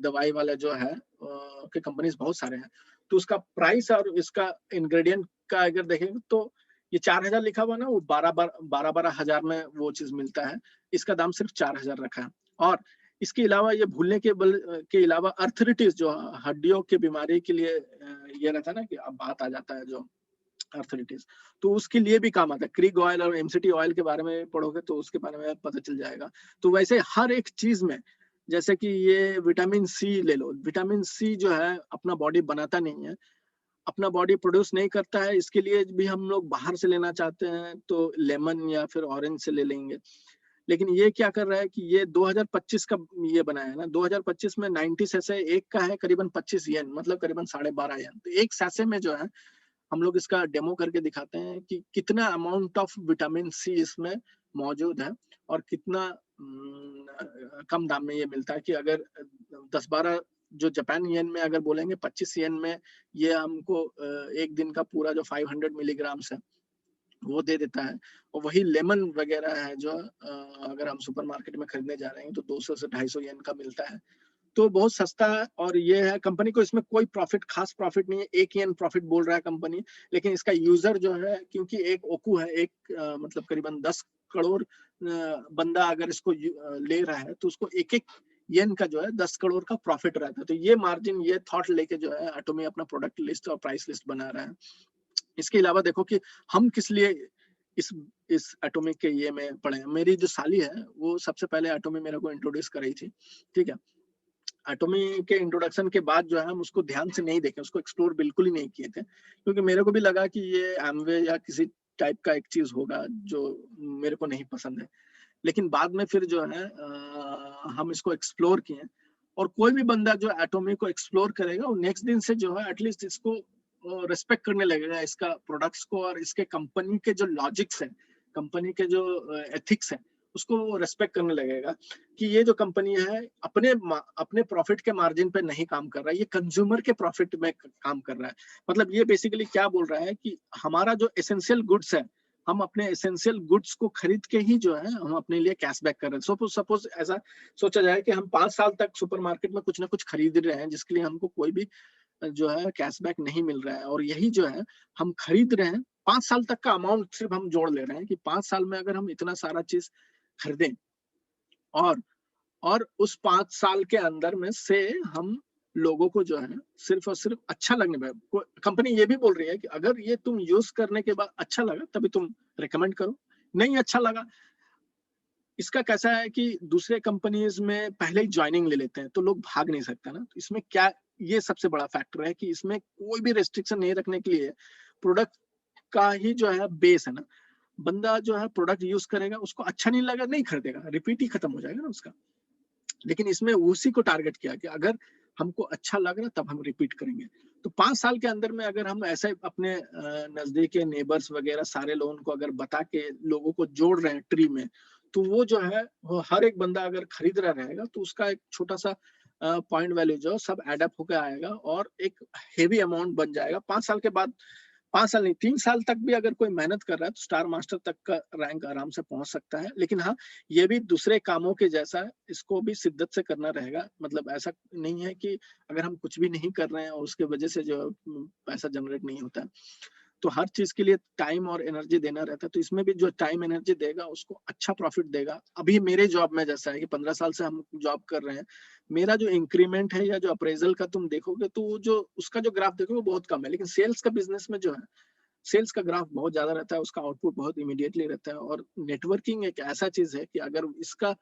दवाई वाले जो है के कंपनीज बहुत सारे हैं। तो उसका प्राइस और इसका इंग्रेडिएंट का अगर देखेंगे तो ये 4000 लिखा हुआ ना, वो 12 हजार में वो चीज मिलता है। इसका दाम सिर्फ 4000 रखा है। और इसके अलावा ये भूलने के अलावा अर्थराइटिस जो हड्डियों की बीमारी के लिए ये रहता है ना, कि अब बात आ जाता है जो अर्थराइटिस, तो उसके लिए भी काम आता है। क्रीक ऑयल और एमसीटी ऑयल के बारे में पढ़ोगे तो उसके बारे में पता चल जाएगा। तो वैसे हर एक चीज में, जैसे कि ये विटामिन सी ले लो, विटामिन सी जो है अपना बॉडी बनाता नहीं है, अपना बॉडी प्रोड्यूस नहीं करता है। इसके लिए भी हम लोग बाहर से लेना चाहते हैं तो लेमन या फिर ऑरेंज से ले लेंगे। लेकिन ये क्या कर रहा है कि ये 2025 का ये बनाया है ना, 2025 में 90 सैसे एक का है करीबन 25 येन, मतलब करीबन 12.5 येन। तो एक सैसे में जो है हम लोग इसका डेमो करके दिखाते हैं कि कितना अमाउंट ऑफ विटामिन सी इसमें मौजूद है और कितना कम दाम में ये मिलता है। कि अगर 10-12 जो जापान येन में अगर बोलेंगे 25 येन में ये हमको एक दिन का पूरा जो 500 मिलीग्राम है वो दे देता है। और वही लेमन वगैरह है जो अगर हम सुपरमार्केट में खरीदने जा रहे हैं तो 200 से 250 येन का मिलता है। तो बहुत सस्ता है। और ये है, कंपनी को इसमें कोई प्रॉफिट, खास प्रॉफिट नहीं है, 1 येन प्रॉफिट बोल रहा है कंपनी। लेकिन इसका यूजर जो है, क्योंकि एक ओकू है, एक मतलब करीबन 10 करोड़ बंदा अगर इसको ले रहा है तो उसको एक येन का जो है 10 करोड़ का प्रॉफिट रहता है। तो ये मार्जिन, ये थॉट लेके जो है एटॉमी अपना प्रोडक्ट लिस्ट और प्राइस लिस्ट बना रहा है। इसके अलावा देखो कि हम किस लिए इस एटॉमिक के ये में पढ़े। मेरी जो साली है वो सबसे पहले एटॉमी मेरे को इंट्रोड्यूस कराई थी, ठीक है। एटॉमी के इंट्रोडक्शन के बाद जो है हम उसको ध्यान से नहीं देखे, उसको एक्सप्लोर बिल्कुल ही नहीं किए थे, क्योंकि मेरे को भी लगा कि ये एमवे या किसी टाइप का एक चीज होगा जो मेरे को नहीं पसंद है। लेकिन बाद में फिर जो है हम इसको एक्सप्लोर किए। और कोई भी बंदा जो एटॉमी को एक्सप्लोर करेगा वो नेक्स्ट दिन से जो है एटलीस्ट इसको रिस्पेक्ट करने लगेगा, इसका प्रोडक्ट्स को, और इसके कंपनी के जो लॉजिक्स है, कंपनी के जो एथिक्स है उसको वो रेस्पेक्ट करने लगेगा कि ये जो कंपनी है अपने प्रॉफिट के मार्जिन पे नहीं काम कर रहा है, ये कंज्यूमर के प्रॉफिट में काम कर रहा है। मतलब ये बेसिकली क्या बोल रहा है कि हमारा जो एसेंशियल गुड्स है, हम अपने एसेंशियल गुड्स को खरीद के ही जो है हम अपने लिए कैशबैक कर रहे हैं। सपोज ऐसा सोचा जाए कि हम 5 साल तक सुपरमार्केट में कुछ ना कुछ खरीद रहे हैं जिसके लिए हमको कोई भी जो है कैशबैक नहीं मिल रहा है, और यही जो है हम खरीद रहे हैं 5 साल तक का अमाउंट सिर्फ हम जोड़ ले रहे हैं कि 5 साल में अगर हम इतना सारा चीज खरीदें और उस 5 साल के अंदर में से हम लोगों को जो है सिर्फ और सिर्फ अच्छा लगने में, कंपनी ये भी बोल रही है कि अगर ये तुम यूज करने के बाद अच्छा लगा तभी तुम रिकमेंड करो, नहीं अच्छा लगा। इसका कैसा है कि दूसरे कंपनीज में पहले ही ज्वाइनिंग ले लेते हैं तो लोग भाग नहीं सकते ना। तो इसमें क्या, ये सबसे बड़ा फैक्टर है कि इसमें कोई भी रेस्ट्रिक्शन नहीं रखने के लिए प्रोडक्ट का ही जो है बेस है ना। बंदा जो है प्रोडक्ट यूज करेगा, उसको अच्छा नहीं लगा नहीं खरीदेगा, रिपीट ही खत्म हो जाएगा ना उसका। लेकिन इसमें उसी को टारगेट किया कि अगर हमको अच्छा लग रहा तब हम रिपीट करेंगे। तो 5 साल के अंदर में अगर हम ऐसे अपने नजदीक के नेबर्स वगैरह सारे लोगों को अगर बता के लोगों को जोड़ रहे हैं ट्री में, तो वो जो है वो हर एक बंदा अगर खरीद रहा रहेगा तो उसका एक छोटा सा पॉइंट वैल्यू जो सब एडअप होकर आएगा और एक हेवी अमाउंट बन जाएगा। 5 साल के बाद, 5 साल नहीं 3 साल तक भी अगर कोई मेहनत कर रहा है तो स्टार मास्टर तक का रैंक आराम से पहुंच सकता है। लेकिन हाँ, ये भी दूसरे कामों के जैसा है, इसको भी शिद्दत से करना रहेगा। मतलब ऐसा नहीं है कि अगर हम कुछ भी नहीं कर रहे हैं और उसके वजह से जो पैसा जनरेट नहीं होता है। तो हर चीज के लिए टाइम और एनर्जी देना रहता है। तो इसमें भी जो टाइम एनर्जी देगा उसको अच्छा प्रॉफिट देगा। अभी मेरे जॉब में जैसा है कि 15 साल से हम जॉब कर रहे हैं, मेरा जो इंक्रीमेंट है या जो अप्रेजल का तुम देखोगे तो वो जो उसका जो ग्राफ देखोगे वो बहुत कम है। लेकिन सेल्स का बिजनेस में जो है सेल्स का ग्राफ बहुत ज्यादा रहता है, उसका आउटपुट बहुत इमीडिएटली रहता है। और नेटवर्किंग एक ऐसा चीज है कि अगर इसका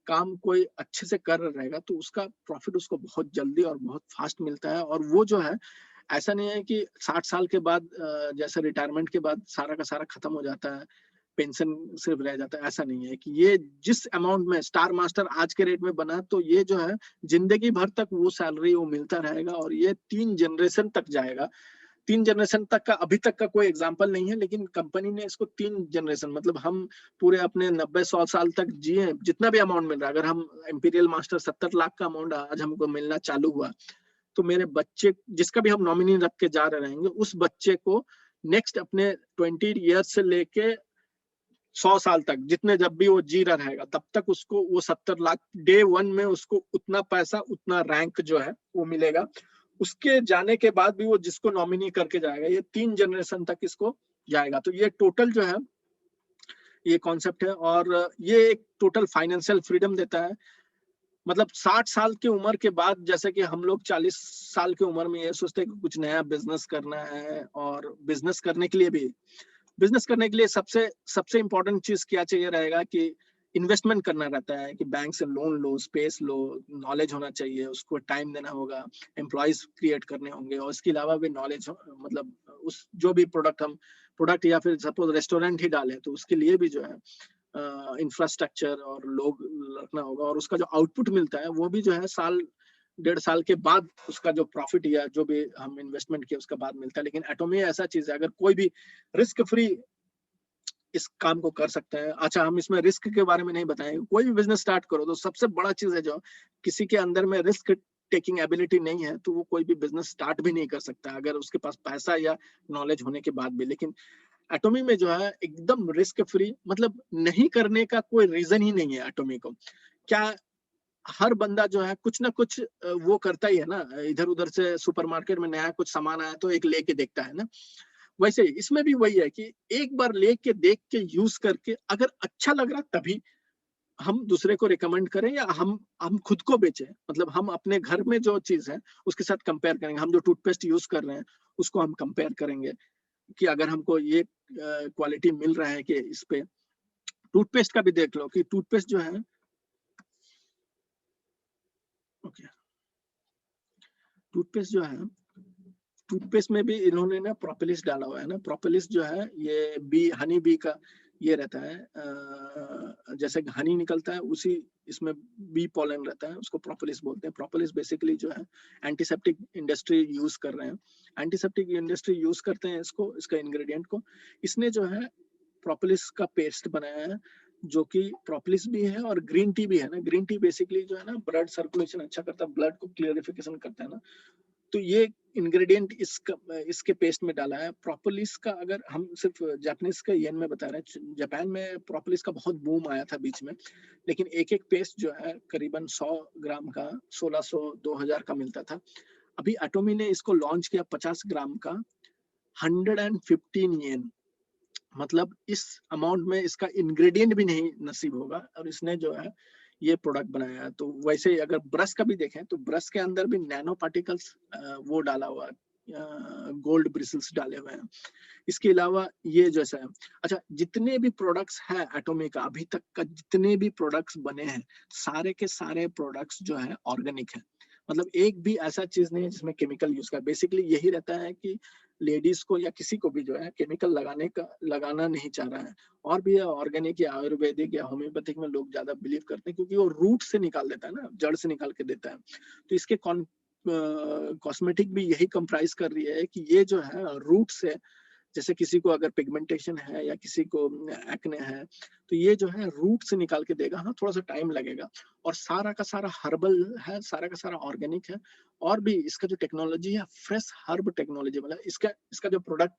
काम कोई अच्छे से कर रहेगा तो उसका प्रॉफिट उसको बहुत जल्दी और बहुत फास्ट मिलता है। और वो जो है ऐसा नहीं है कि 60 साल के बाद जैसे रिटायरमेंट के बाद सारा का सारा खत्म हो जाता है, पेंशन सिर्फ रह जाता है। ऐसा नहीं है कि ये जिस अमाउंट में स्टार मास्टर आज के रेट में बना तो ये जो है जिंदगी भर तक वो सैलरी वो मिलता रहेगा और ये 3 जनरेशन तक जाएगा। 3 जनरेशन तक का अभी तक का कोई एग्जाम्पल नहीं है, लेकिन कंपनी ने इसको 3 जनरेशन मतलब हम पूरे अपने 90-100 साल तक जिए, जितना भी अमाउंट मिल रहा है। अगर हम इंपीरियल मास्टर 70 लाख का अमाउंट आज हमको मिलना चालू हुआ तो मेरे बच्चे जिसका भी हम नॉमिनी रख के जा रहे रहेंगे उस बच्चे को नेक्स्ट अपने 20 ईयर्स से लेके 100 साल तक जितने जब भी वो जी रहा रहेगा तब तक उसको वो 70 लाख डे 1 में उसको उतना पैसा उतना रैंक जो है वो मिलेगा। उसके जाने के बाद भी वो जिसको नॉमिनी करके जाएगा, ये 3 जनरेशन तक इसको जाएगा। तो ये टोटल जो है ये कॉन्सेप्ट है और ये एक टोटल फाइनेंशियल फ्रीडम देता है। मतलब 60 साल की उम्र के बाद जैसे कि हम लोग 40 साल की उम्र में ये सोचते हैं कि कुछ नया बिजनेस करना है, और बिजनेस करने के लिए सबसे सबसे इम्पोर्टेंट चीज क्या चाहिए रहेगा कि इन्वेस्टमेंट करना रहता है कि बैंक से लोन लो, स्पेस लो, नॉलेज होना चाहिए, उसको टाइम देना होगा, एम्प्लॉयज क्रिएट करने होंगे और इसके अलावा भी नॉलेज मतलब उस जो भी प्रोडक्ट या फिर सपोज रेस्टोरेंट ही डालें तो उसके लिए भी जो है इंफ्रास्ट्रक्चर और लोग रखना होगा। और उसका जो आउटपुट मिलता है वो भी जो है साल 1.5 साल के बाद उसका जो प्रॉफिट या जो भी हम इन्वेस्टमेंट किया उसके बाद मिलता है। लेकिन एटॉमी ऐसा चीज है अगर कोई भी रिस्क फ्री इस काम को कर सकते हैं। अच्छा, हम इसमें रिस्क के बारे में नहीं बताएंगे। कोई भी बिजनेस स्टार्ट करो तो सबसे बड़ा चीज है जो किसी के अंदर में रिस्क टेकिंग एबिलिटी नहीं है तो वो कोई भी बिजनेस स्टार्ट भी नहीं कर सकता अगर उसके पास पैसा या नॉलेज होने के बाद भी। लेकिन एटॉमी में जो है एकदम रिस्क फ्री, मतलब नहीं करने का कोई रीजन ही नहीं है एटॉमी को। क्या हर बंदा जो है कुछ ना कुछ वो करता ही है ना, इधर उधर से सुपरमार्केट में नया कुछ सामान आया तो एक लेके देखता है ना। वैसे इसमें भी वही है कि एक बार लेके देख के यूज करके अगर अच्छा लग रहा तभी हम दूसरे को रिकमेंड करें या हम खुद को बेचें। मतलब हम अपने घर में जो चीज है उसके साथ कंपेयर करेंगे। हम जो टूथपेस्ट यूज कर रहे हैं उसको हम कंपेयर करेंगे कि अगर हमको ये क्वालिटी मिल रहा है कि इस पे टूथपेस्ट का भी देख लो कि टूथपेस्ट जो है टूथपेस्ट जो है टूथपेस्ट में भी इन्होंने ना प्रोपोलिस डाला हुआ है ना। प्रोपोलिस जो है ये बी हनी बी का ये रहता है, जैसे हनी निकलता है उसी इसमें बी पॉलन रहता है, उसको प्रोपोलिस बोलते हैं। प्रोपोलिस बेसिकली जो है एंटीसेप्टिक इंडस्ट्री यूज कर रहे हैं, एंटीसेप्टिक इंडस्ट्री यूज करते हैं इसको, इसका इंग्रेडिएंट को। इसने जो है प्रोपोलिस का पेस्ट बनाया है जो कि प्रोपोलिस भी है और ग्रीन टी भी है ना। ग्रीन टी बेसिकली जो है ना ब्लड सर्कुलेशन अच्छा करता है, ब्लड को क्लियरिफिकेशन करता है ना। तो ये इंग्रेडिएंट इसके पेस्ट में डाला है। प्रोपोलिस का अगर हम सिर्फ जापानीज का येन में बता रहे हैं, जापान में प्रोपोलिस का बहुत बूम आया था बीच में, लेकिन एक एक पेस्ट जो है करीबन 100 ग्राम का 1600 2000 का मिलता था। अभी एटोमी ने इसको लॉन्च किया 50 ग्राम का 115 येन, मतलब इस अमाउंट में इसका इंग्रेडिएंट भी नहीं नसीब होगा और इसने जो है ये प्रोडक्ट बनाया है। तो वैसे ही अगर ब्रश का भी देखें तो ब्रश के अंदर भी नैनो पार्टिकल्स वो डाला हुआ है, गोल्ड ब्रिसल्स डाले हुए हैं। इसके अलावा ये जैसा है, अच्छा जितने भी प्रोडक्ट्स हैं एटोमी का, अभी तक का जितने भी प्रोडक्ट्स बने हैं सारे के सारे प्रोडक्ट्स जो है ऑर्गेनिक है। मतलब एक भी ऐसा चीज नहीं है जिसमें केमिकल यूज का। बेसिकली यही रहता है कि लेडीज को या किसी को भी जो है केमिकल लगाना नहीं चाह रहा है। और भी ऑर्गेनिक या आयुर्वेदिक या होम्योपैथिक में लोग ज्यादा बिलीव करते हैं क्योंकि वो रूट से निकाल देता है ना, जड़ से निकाल के देता है। तो इसके कॉस्मेटिक भी यही कंप्राइज कर रही है कि ये जो है रूट से, जैसे किसी को अगर पिगमेंटेशन है या किसी को एक्ने है तो ये जो है रूट से निकाल के देगा। हाँ थोड़ा सा टाइम लगेगा और सारा का सारा हर्बल है, सारा का सारा ऑर्गेनिक है। और भी इसका जो टेक्नोलॉजी है फ्रेश हर्ब टेक्नोलॉजी, मतलब इसका जो प्रोडक्ट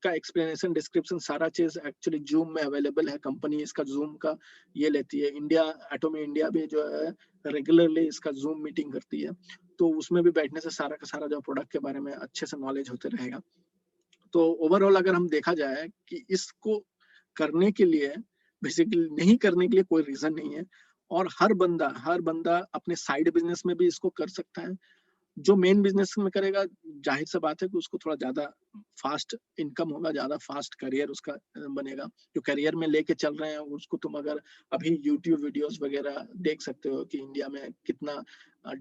का एक्सप्लेनेशन डिस्क्रिप्शन सारा चीज एक्चुअली जूम में अवेलेबल है। कंपनी इसका जूम का ये लेती है। इंडिया एटोमी इंडिया भी जो है रेगुलरली इसका जूम मीटिंग करती है, तो उसमें भी बैठने से सारा का सारा जो प्रोडक्ट के बारे में अच्छे से नॉलेज होते रहेगा। तो ओवरऑल अगर हम देखा जाए कि इसको करने के लिए, बेसिकली नहीं करने के लिए कोई रीजन नहीं है। और हर बंदा अपने साइड बिजनेस में भी इसको कर सकता है। जो मेन बिजनेस में करेगा जाहिर सा बात है कि उसको थोड़ा ज्यादा फास्ट इनकम होगा, ज्यादा फास्ट करियर उसका बनेगा। जो करियर में लेके चल रहे हैं उसको तुम अगर अभी यूट्यूब वीडियोस वगैरह देख सकते हो कि इंडिया में कितना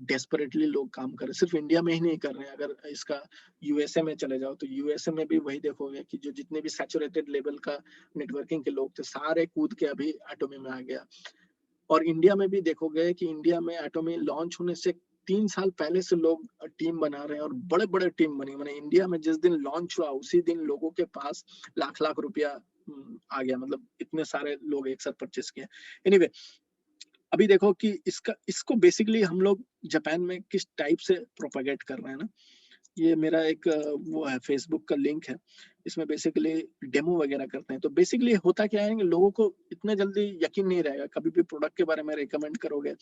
डेस्परेटली लोग काम कर रहे हैं। सिर्फ इंडिया में ही नहीं कर रहे हैं, अगर इसका यूएसए में चले जाओ तो यूएसए में भी वही देखोगे कि जो जितने भी सैचुरेटेड लेवल का नेटवर्किंग के लोग थे सारे कूद के अभी एटोमी में आ गया। और इंडिया में भी देखोगे कि इंडिया में एटोमी लॉन्च होने से 3 साल पहले से लोग टीम बना रहे हैं और बड़े बड़े टीम बनी। मैंने इंडिया में जिस दिन लॉन्च हुआ उसी दिन लोगों के पास लाख लाख रुपया आ गया, मतलब इतने सारे लोग एक साथ परचेस किए। एनीवे अभी देखो कि इसको बेसिकली हम लोग जापान में किस टाइप से प्रोपेगेट कर रहे हैं ना। ये मेरा एक वो है फेसबुक का लिंक है, इसमें बेसिकली डेमो वगैरह करते हैं। तो बेसिकली होता क्या है कि लोगों को इतना जल्दी यकीन नहीं रहेगा। कभी भी प्रोडक्ट के बारे में रिकमेंड करोगे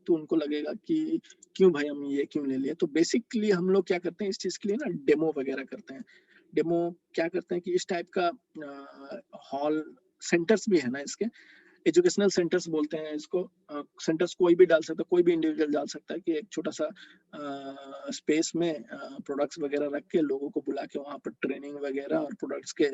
तो उनको लगेगा कि क्यों भाई हम ये क्यों ले लिए। तो बेसिकली हम लोग क्या करते हैं इस चीज के लिए ना, डेमो वगैरह करते हैं। डेमो क्या करते हैं कि इस टाइप का हॉल सेंटर्स भी है ना, इसके एजुकेशनल सेंटर्स बोलते हैं इसको। सेंटर्स कोई भी डाल सकता है, कोई भी इंडिविजुअल डाल सकता है कि एक छोटा सा स्पेस में प्रोडक्ट्स वगैरह रख के लोगों को बुला के वहाँ पर ट्रेनिंग वगैरह और प्रोडक्ट्स के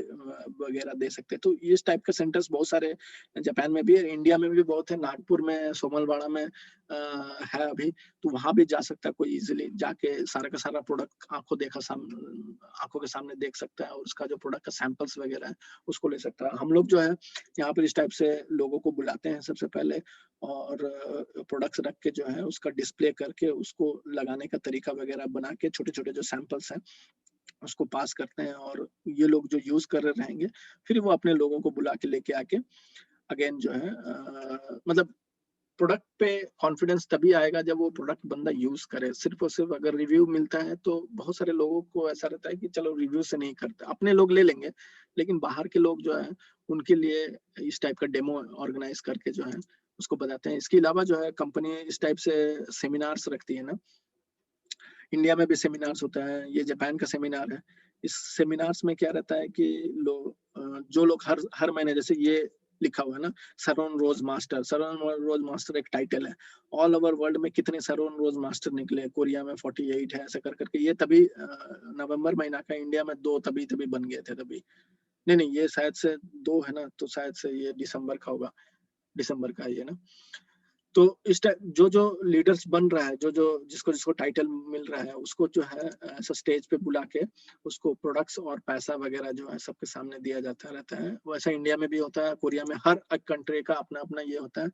वगैरह दे सकते हैं। तो इस टाइप के सेंटर्स बहुत सारे जापान में भी है, इंडिया में भी बहुत है। नागपुर में सोमलवाड़ा में है अभी, तो वहाँ भी जा सकता है कोई इजीली जाके सारा का सारा प्रोडक्ट आंखों के सामने देख सकता है और उसका जो प्रोडक्ट का सैंपल्स वगैरह है उसको ले सकता है। हम लोग जो है यहाँ पर इस टाइप से लोगों को बुलाते हैं सबसे पहले और प्रोडक्ट्स रख के जो है उसका डिस्प्ले करके उसको लगाने का तरीका वगैरह बना के छोटे छोटे जो सैंपल्स हैं उसको पास करते हैं। और ये लोग जो यूज कर रहे रहेंगे फिर वो अपने लोगों को बुला के लेके आके अगेन जो है मतलब प्रोडक्ट पे कॉन्फिडेंस तभी आएगा जब वो प्रोडक्ट बंदा यूज करे। सिर्फ और सिर्फ अगर रिव्यू मिलता है तो बहुत सारे लोगों को ऐसा रहता है कि चलो रिव्यू से नहीं करते, अपने लोग ले लेंगे, लेकिन बाहर के लोग जो है उनके लिए इस टाइप का डेमो ऑर्गेनाइज करके जो है उसको बताते हैं। इसके अलावा जो है कंपनी इस टाइप से सेमिनार्स रखती है ना, इंडिया में भी सेमिनार्स होता है, ये जापान का सेमिनार है। इस सेमिनार्स में क्या रहता है कि जो लोग हर महीने, जैसे ये लिखा हुआ है ना सरोन rose master. Sharon rose master एक टाइटल है। ऑल ओवर वर्ल्ड में कितने सरोन रोज मास्टर निकले, कोरिया में 48 है, ऐसा कर करके। ये तभी नवंबर महीना का, इंडिया में 2 तभी बन गए थे तभी। नहीं ये शायद से 2 है ना, तो शायद से ये दिसंबर का होगा, दिसंबर का ये ना। तो इस टाइप जो लीडर्स बन रहा है, जो जिसको टाइटल मिल रहा है उसको जो है ऐसा स्टेज पे बुला के उसको प्रोडक्ट्स और पैसा वगैरह जो है सबके सामने दिया जाता रहता है। वैसा इंडिया में भी होता है, कोरिया में, हर एक कंट्री का अपना अपना ये होता है।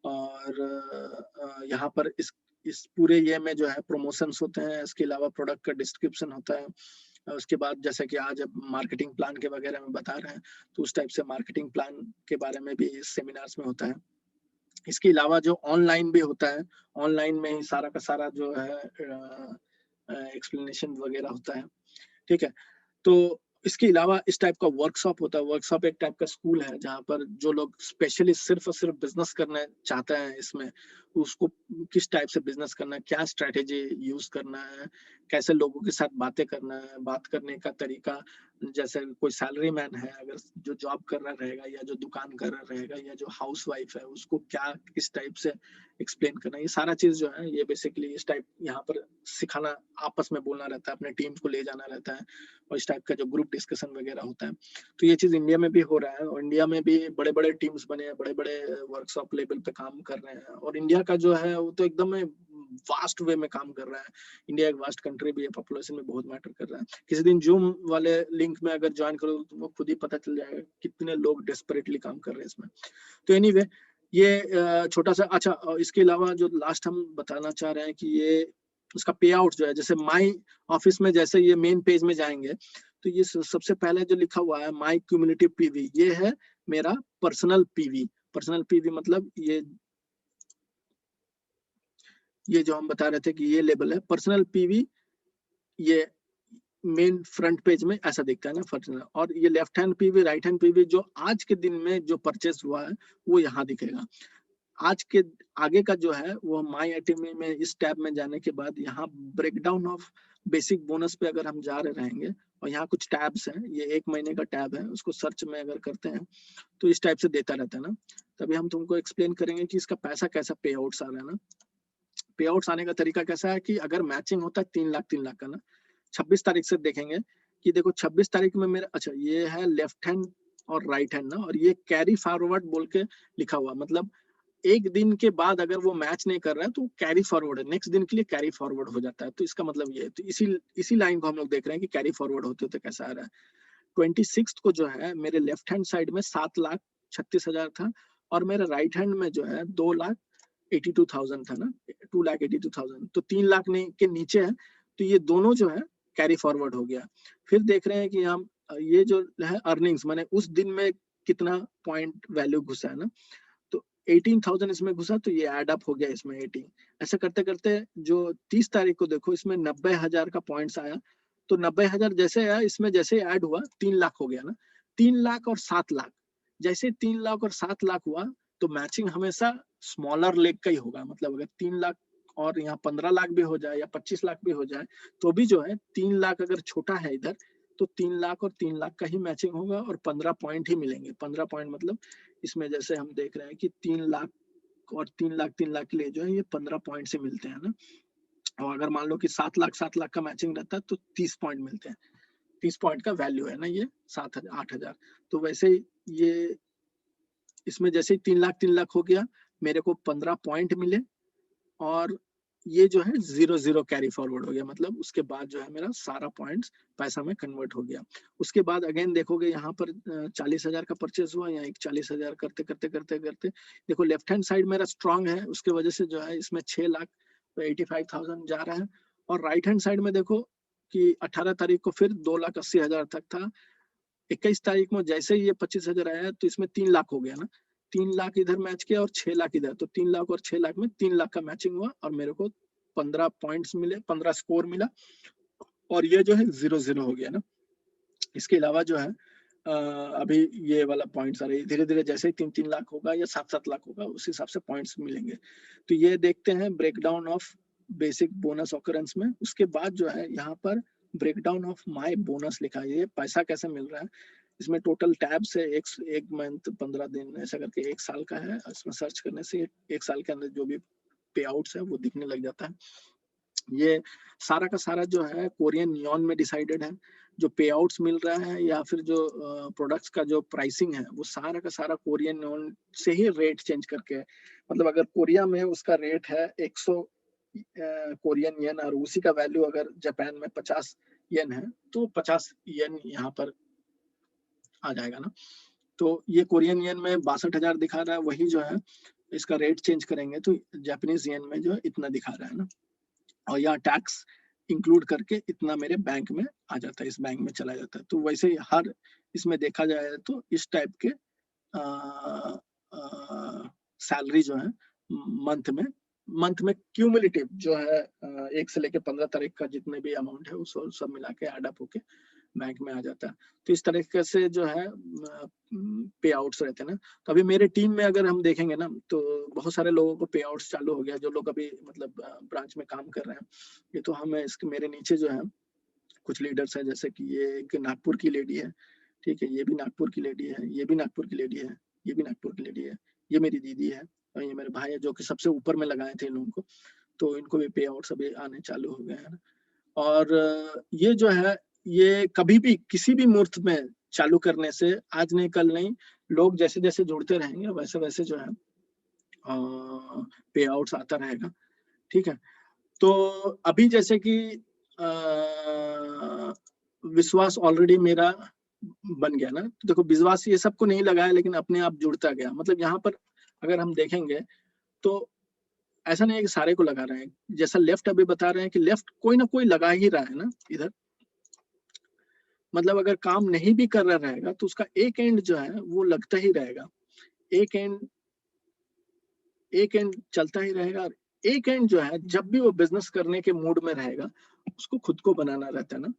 और यहाँ पर इस पूरे ये में जो है प्रमोशंस होते हैं, इसके अलावा प्रोडक्ट का डिस्क्रिप्शन होता है, उसके बाद जैसे कि आज मार्केटिंग प्लान के वगैरह में बता रहे हैं, तो उस टाइप से मार्केटिंग प्लान के बारे में भी इस सेमिनार्स में होता है। इसके अलावा जो ऑनलाइन भी होता है, ऑनलाइन में ही सारा का सारा जो है एक्सप्लेनेशन वगैरह होता है, ठीक है। तो इसके अलावा इस टाइप का वर्कशॉप होता है। वर्कशॉप एक टाइप का स्कूल है जहाँ पर जो लोग स्पेशली सिर्फ और सिर्फ बिजनेस करना चाहते हैं, इसमें उसको किस टाइप से बिजनेस करना है, क्या स्ट्रेटेजी यूज करना है, कैसे लोगों के साथ बातें करना है, बात करने का तरीका, जैसे कोई सैलरी मैन है अगर जो जॉब कर रहा रहेगा या जो दुकान कर रहा रहेगा या जो हाउस वाइफ है उसको क्या किस टाइप से एक्सप्लेन करना, ये सारा चीज जो है ये बेसिकली इस टाइप यहाँ पर सिखाना, आपस में बोलना रहता है, अपने टीम को ले जाना रहता है, और इस टाइप का जो ग्रुप डिस्कशन वगैरह होता है। तो ये चीज इंडिया में भी हो रहा है, और इंडिया में भी बड़े बड़े टीम्स बने हैं, बड़े बड़े वर्कशॉप लेवल पे काम कर रहे हैं, और इंडिया का जो है वो तो एकदम वास्ट वे में काम कर रहा है। इंडिया एक वास्ट कंट्री भी है, पॉपुलेशन में बहुत मैटर कर रहा है। किसी दिन जूम वाले लिंक में अगर ज्वाइन करो तो तुमको खुद ही पता चल जाएगा कितने लोग डेस्परेटली काम कर रहे हैं इसमें। तो एनीवे ये छोटा सा, अच्छा इसके अलावा जो लास्ट हम बताना चाह रहे हैं कि ये उसका पे आउट जो है, जैसे माई ऑफिस में जैसे ये मेन पेज में जाएंगे तो ये सबसे पहले जो लिखा हुआ है माई क्यूमुलेटिव पीवी, ये है मेरा पर्सनल पीवी। पर्सनल पीवी मतलब ये जो हम बता रहे थे कि ये लेबल है पर्सनल पीवी, ये मेन फ्रंट पेज में ऐसा दिखता है ना पर्सनल, और ये left hand PV right hand PV जो आज के दिन में जो परचेस हुआ है वो यहाँ दिखेगा। आज के आगे का जो है वो माई एटीमी में इस टैब में जाने के बाद यहाँ ब्रेकडाउन ऑफ बेसिक बोनस पे अगर हम जा रहे रहेंगे, और यहाँ कुछ टैब्स हैं, ये 1 महीने का टैब है, उसको सर्च में अगर करते हैं तो इस टाइप से देता रहता है ना। तभी हम तुमको एक्सप्लेन करेंगे कि इसका पैसा कैसा पे आउट्स आ रहा है ना। पे आउट्स आने का तरीका कैसा है कि अगर मैचिंग होता है 3 लाख का ना, 26 तारीख से देखेंगे कि देखो 26 तारीख में मेरा, अच्छा ये है लेफ्ट हैंड और राइट हैंड ना, और ये कैरी फॉरवर्ड बोल के लिखा हुआ, मतलब एक दिन के बाद अगर वो मैच नहीं कर रहा है तो कैरी फॉरवर्ड है, नेक्स्ट दिन के लिए कैरी फॉरवर्ड हो जाता है। तो इसका मतलब ये है, तो इसी लाइन को हम लोग देख रहे हैं कि कैरी फॉरवर्ड होते होते कैसा आ रहा है। 26 को जो है मेरे लेफ्ट हैंड साइड में 7,36,000 था, और मेरे राइट हैंड में जो है 2,82,000 था ना, 2,82,000, तो 3 लाख के नीचे है, तो ये दोनों जो है कैरी फॉरवर्ड हो गया। फिर देख रहे हैं कि हम ये जो है अर्निंग्स माने उस दिन में कितना पॉइंट वैल्यू घुसा है ना, तो 18,000 इसमें घुसा, तो ये ऐड अप हो गया इसमें 18। ऐसा करते करते जो 30 तारीख को देखो इसमें 90,000 का पॉइंट्स आया, तो 90,000 जैसे आया इसमें जैसे ऐड हुआ 3 लाख हो गया ना। 3 लाख और 7 लाख, जैसे 3 लाख और 7 लाख हुआ तो मैचिंग हमेशा स्मॉलर लेग का ही होगा। मतलब अगर 3 लाख और यहाँ 15 लाख भी हो जाए या 25 लाख भी हो जाए तो भी जो है 3 लाख अगर छोटा है इधर तो 3 लाख और 3 लाख का ही मैचिंग होगा, और 15 पॉइंट ही मिलेंगे। 15 पॉइंट मतलब इसमें जैसे हम देख रहे हैं कि 3 लाख और 3 लाख के लिए जो है ये 15 पॉइंट से मिलते हैं ना। और अगर मान लो कि 7 लाख का मैचिंग रहता है तो 30 पॉइंट मिलते हैं। 30 पॉइंट का वैल्यू है ना ये 7,000 8,000। तो वैसे ही ये इसमें जैसे ही 3 लाख हो गया, मेरे को 15 पॉइंट मिले, और ये जो है 0 कैरी फॉरवर्ड हो गया, मतलब उसके बाद जो है मेरा सारा पॉइंट्स पैसा में कन्वर्ट हो गया। उसके बाद अगेन देखोगे यहाँ पर 40,000 का परचेज हुआ, यहाँ 41,000 करते करते करते करते देखो लेफ्ट हैंड साइड मेरा स्ट्रांग है, उसके वजह से जो है इसमें 6 लाख 85,000 जा रहा है। और राइट हैंड साइड में देखो कि 18 तारीख को फिर 2,80,000 तक था। 21 तारीख में जैसे ही ये 25,000 आया तो इसमें 3 लाख हो गया ना। 3 लाख इधर मैच किया और 6 लाख इधर, तो 3 लाख और 6 लाख में 3 लाख का मैचिंग हुआ, और मेरे को 15 पॉइंट्स मिले, 15 स्कोर मिला, और ये जो है 0 हो गया ना। इसके अलावा जो है अभी ये वाला पॉइंट्स आ रहे हैं, धीरे धीरे जैसे 3 लाख होगा या 7 लाख होगा उस हिसाब से पॉइंट्स मिलेंगे। तो ये देखते हैं breakdown of basic bonus occurrence में। उसके बाद जो है यहाँ पर ब्रेकडाउन ऑफ माय बोनस लिखा है, ये पैसा कैसे मिल रहा है। इसमें टोटल टैब से एक मंथ 15 दिन ऐसा करके 1 साल का है। इसमें सर्च करने से 1 साल के अंदर जो भी पे आउट्स है वो दिखने लग जाता है। ये सारा का सारा जो है कोरियन नियॉन में डिसाइडेड है। जो पे आउट्स मिल रहा है या फिर जो प्रोडक्ट्स का जो प्राइसिंग है वो सारा का सारा कोरियन नियॉन से ही रेट चेंज करके है। मतलब अगर कोरिया में उसका रेट है 100 कोरियन येन, और उसी का वैल्यू अगर जापान में 50 येन है तो 50 येन यहाँ पर आ जाएगा ना। तो ये कोरियन येन में 62,000 दिखा रहा है, वही जो है इसका रेट चेंज करेंगे तो जापानीज येन में जो है इतना दिखा रहा है ना। और यहाँ टैक्स इंक्लूड करके इतना मेरे बैंक में आ जाता है, इस बैंक में चला जाता है। तो वैसे ही हर इसमें देखा जाए तो इस टाइप के सैलरी जो है मंथ में क्यूमुलेटिव जो है 1 से लेके 15 तारीख का जितने भी अमाउंट है उस सब मिला के एड अप होके बैंक में आ जाता है। तो इस तरीके से जो है पे आउट्स रहते हैं ना। तो अभी मेरे टीम में अगर हम देखेंगे ना तो बहुत सारे लोगों को पे आउट्स चालू हो गया, जो लोग अभी मतलब ब्रांच में काम कर रहे हैं। ये तो हम इसके मेरे नीचे जो है कुछ लीडर्स हैं, जैसे कि ये एक नागपुर की लेडी है, ठीक है, ये भी नागपुर की लेडी है, ये भी नागपुर की लेडी है, ये भी नागपुर की लेडी है, ये मेरी दीदी है और ये मेरे भाई है जो कि सबसे ऊपर में लगाए थे इन लोगों को। तो इनको भी पे आउट्स अभी आने चालू हो गए हैं। और ये जो है ये कभी भी किसी भी मुहूर्त में चालू करने से आज नहीं कल नहीं, लोग जैसे जैसे जुड़ते रहेंगे वैसे वैसे जो है पे आउट्स आता रहेगा, ठीक है। तो अभी जैसे कि विश्वास ऑलरेडी मेरा बन गया ना, तो देखो विश्वास ये सबको नहीं लगाया लेकिन अपने आप जुड़ता गया। मतलब यहाँ पर अगर हम देखेंगे तो ऐसा नहीं है कि सारे को लगा रहे हैं, जैसा लेफ्ट अभी बता रहे हैं कि लेफ्ट कोई ना कोई लगा ही रहा है ना इधर। मतलब अगर काम नहीं भी कर रहा रहेगा तो उसका एक एंड जो है वो लगता ही रहेगा, एक एंड चलता ही रहेगा। और एक एंड जो है जब भी वो बिजनेस करने के मूड में रहेगा उसको खुद को बनाना रहता है ना।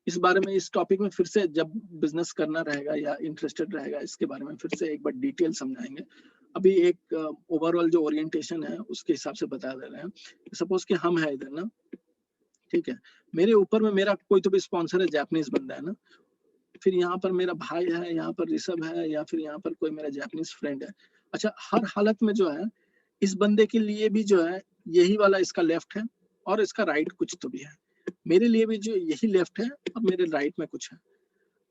इस बारे में इस टॉपिक में फिर से जब बिजनेस करना रहेगा या इंटरेस्टेड रहेगा इसके बारे में फिर से एक बार डिटेल समझाएंगे। अभी एक ओवरऑल जो ओरिएंटेशन है उसके हिसाब से बता दे रहे हैं। सपोज कि हम है इधर ना, ठीक है, मेरे ऊपर में मेरा कोई तो भी स्पॉन्सर है, जापानीज बंदा है ना, फिर यहाँ पर मेरा भाई है, यहाँ पर ऋषभ है, या फिर यहाँ पर कोई मेरा जापानीज फ्रेंड है। अच्छा, हर हालत में जो है इस बंदे के लिए भी जो है यही वाला इसका लेफ्ट है और इसका राइट कुछ तो भी है। मेरे लिए भी जो यही लेफ्ट है और मेरे राइट में कुछ है।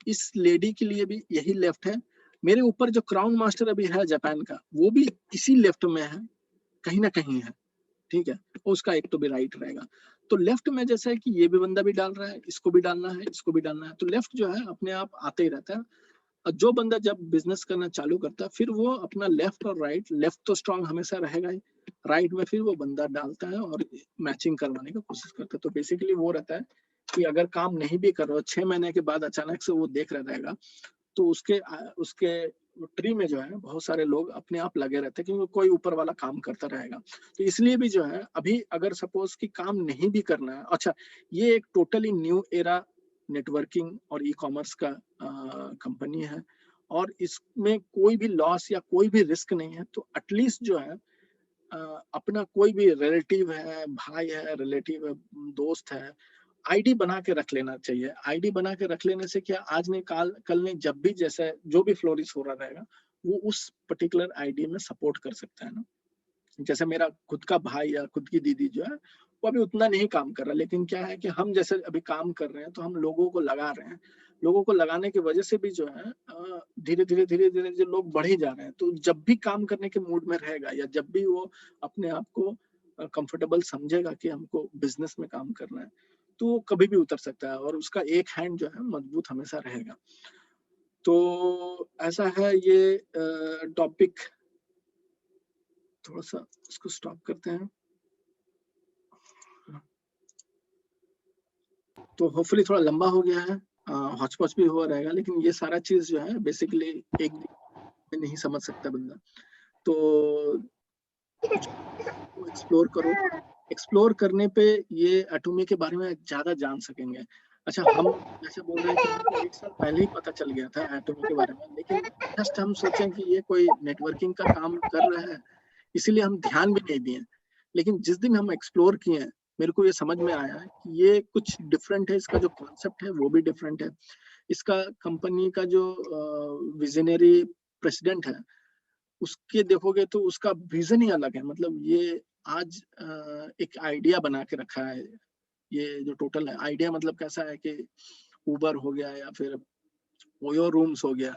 इस लेडी के लिए भी यही लेफ्ट है। मेरे ऊपर जो क्राउन मास्टर अभी है जापान का वो भी इसी लेफ्ट में है, कहीं ना कहीं है, ठीक है। उसका एक तो भी राइट रहेगा। तो लेफ्ट में जैसा है कि ये भी बंदा भी डाल रहा है, इसको भी डालना है, इसको भी डालना है, तो लेफ्ट जो है अपने आप आते ही रहता है। और जो बंदा जब बिजनेस करना चालू करता है फिर वो अपना लेफ्ट और राइट, लेफ्ट तो स्ट्रांग हमेशा रहेगा ही, राइट में फिर वो बंदा डालता है और मैचिंग करवाने की कोशिश करता है। तो बेसिकली वो रहता है कि अगर काम नहीं भी कर रहा हो 6 महीने के बाद अचानक से वो देख रहा रहेगा तो उसके ट्री में जो है बहुत सारे लोग अपने आप लगे रहते हैं क्योंकि कोई ऊपर वाला काम करता रहेगा। तो इसलिए भी जो है अभी अगर सपोज कि काम नहीं भी करना है, अच्छा ये एक टोटली न्यू एरा नेटवर्किंग और ई कॉमर्स का कंपनी है और इसमें कोई भी लॉस या कोई भी रिस्क नहीं है। तो एटलीस्ट जो है अपना कोई भी रिलेटिव है, भाई है, रिलेटिव है, दोस्त है, आईडी बना के रख लेना चाहिए। आईडी बना के रख लेने से क्या आज नहीं कल नहीं जब भी जैसे जो भी फ्लोरिश हो रहा रहेगा वो उस पर्टिकुलर आईडी में सपोर्ट कर सकता है ना। जैसे मेरा खुद का भाई या खुद की दीदी जो है वो अभी उतना नहीं काम कर रहा, लेकिन क्या है कि हम जैसे अभी काम कर रहे हैं तो हम लोगों को लगा रहे हैं। लोगों को लगाने की वजह से भी जो है धीरे धीरे जो लोग बढ़ ही जा रहे हैं। तो जब भी काम करने के मूड में रहेगा या जब भी वो अपने आप को कंफर्टेबल समझेगा कि हमको बिजनेस में काम करना है तो वो कभी भी उतर सकता है और उसका एक हैंड जो है मजबूत हमेशा रहेगा। तो ऐसा है ये टॉपिक। थोड़ा सा इसको स्टॉप करते हैं। तो होपफुली थोड़ा लंबा हो गया है, हॉच-पॉच भी हुआ रहेगा, लेकिन ये सारा चीज जो है बेसिकली एक दिन में नहीं समझ सकता बंदा। तो एक्सप्लोर करो, एक्सप्लोर करने पे ये एटॉमी के बारे में ज्यादा जान सकेंगे। अच्छा, हम जैसे बोल रहे हैं कि हमको 1 साल पहले ही पता चल गया था एटॉमी के बारे में, लेकिन जस्ट हम सोचें कि ये कोई नेटवर्किंग का काम कर रहा है इसीलिए हम ध्यान भी नहीं दिए। लेकिन जिस दिन हम एक्सप्लोर किए मेरे को ये समझ में आया कि ये कुछ डिफरेंट है, इसका जो कॉन्सेप्ट है वो भी डिफरेंट है। इसका कंपनी का जो विजनरी प्रेसिडेंट है उसके देखोगे तो उसका विजन ही अलग है। मतलब ये आज एक आइडिया बना के रखा है। ये जो टोटल है आइडिया मतलब कैसा है कि उबर हो गया या फिर ओयो रूम्स हो गया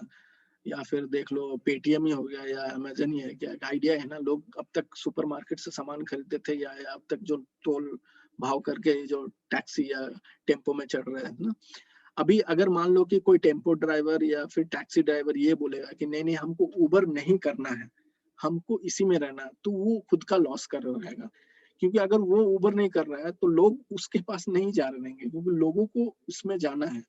या फिर देख लो पेटीएम ही हो गया या अमेजन ही है, क्या आइडिया है ना। लोग अब तक सुपरमार्केट से सामान खरीदते थे या अब तक जो टोल भाव करके जो टैक्सी या टेम्पो में चढ़ रहे हैं ना, अभी अगर मान लो कि कोई टेम्पो ड्राइवर या फिर टैक्सी ड्राइवर ये बोलेगा कि नहीं नहीं हमको उबर नहीं करना है, हमको इसी में रहना है, तो वो खुद का लॉस कर रहेगा। क्योंकि अगर वो उबर नहीं कर रहा है तो लोग उसके पास नहीं जा रहे रहेंगे, क्योंकि लोगों को इसमें जाना है।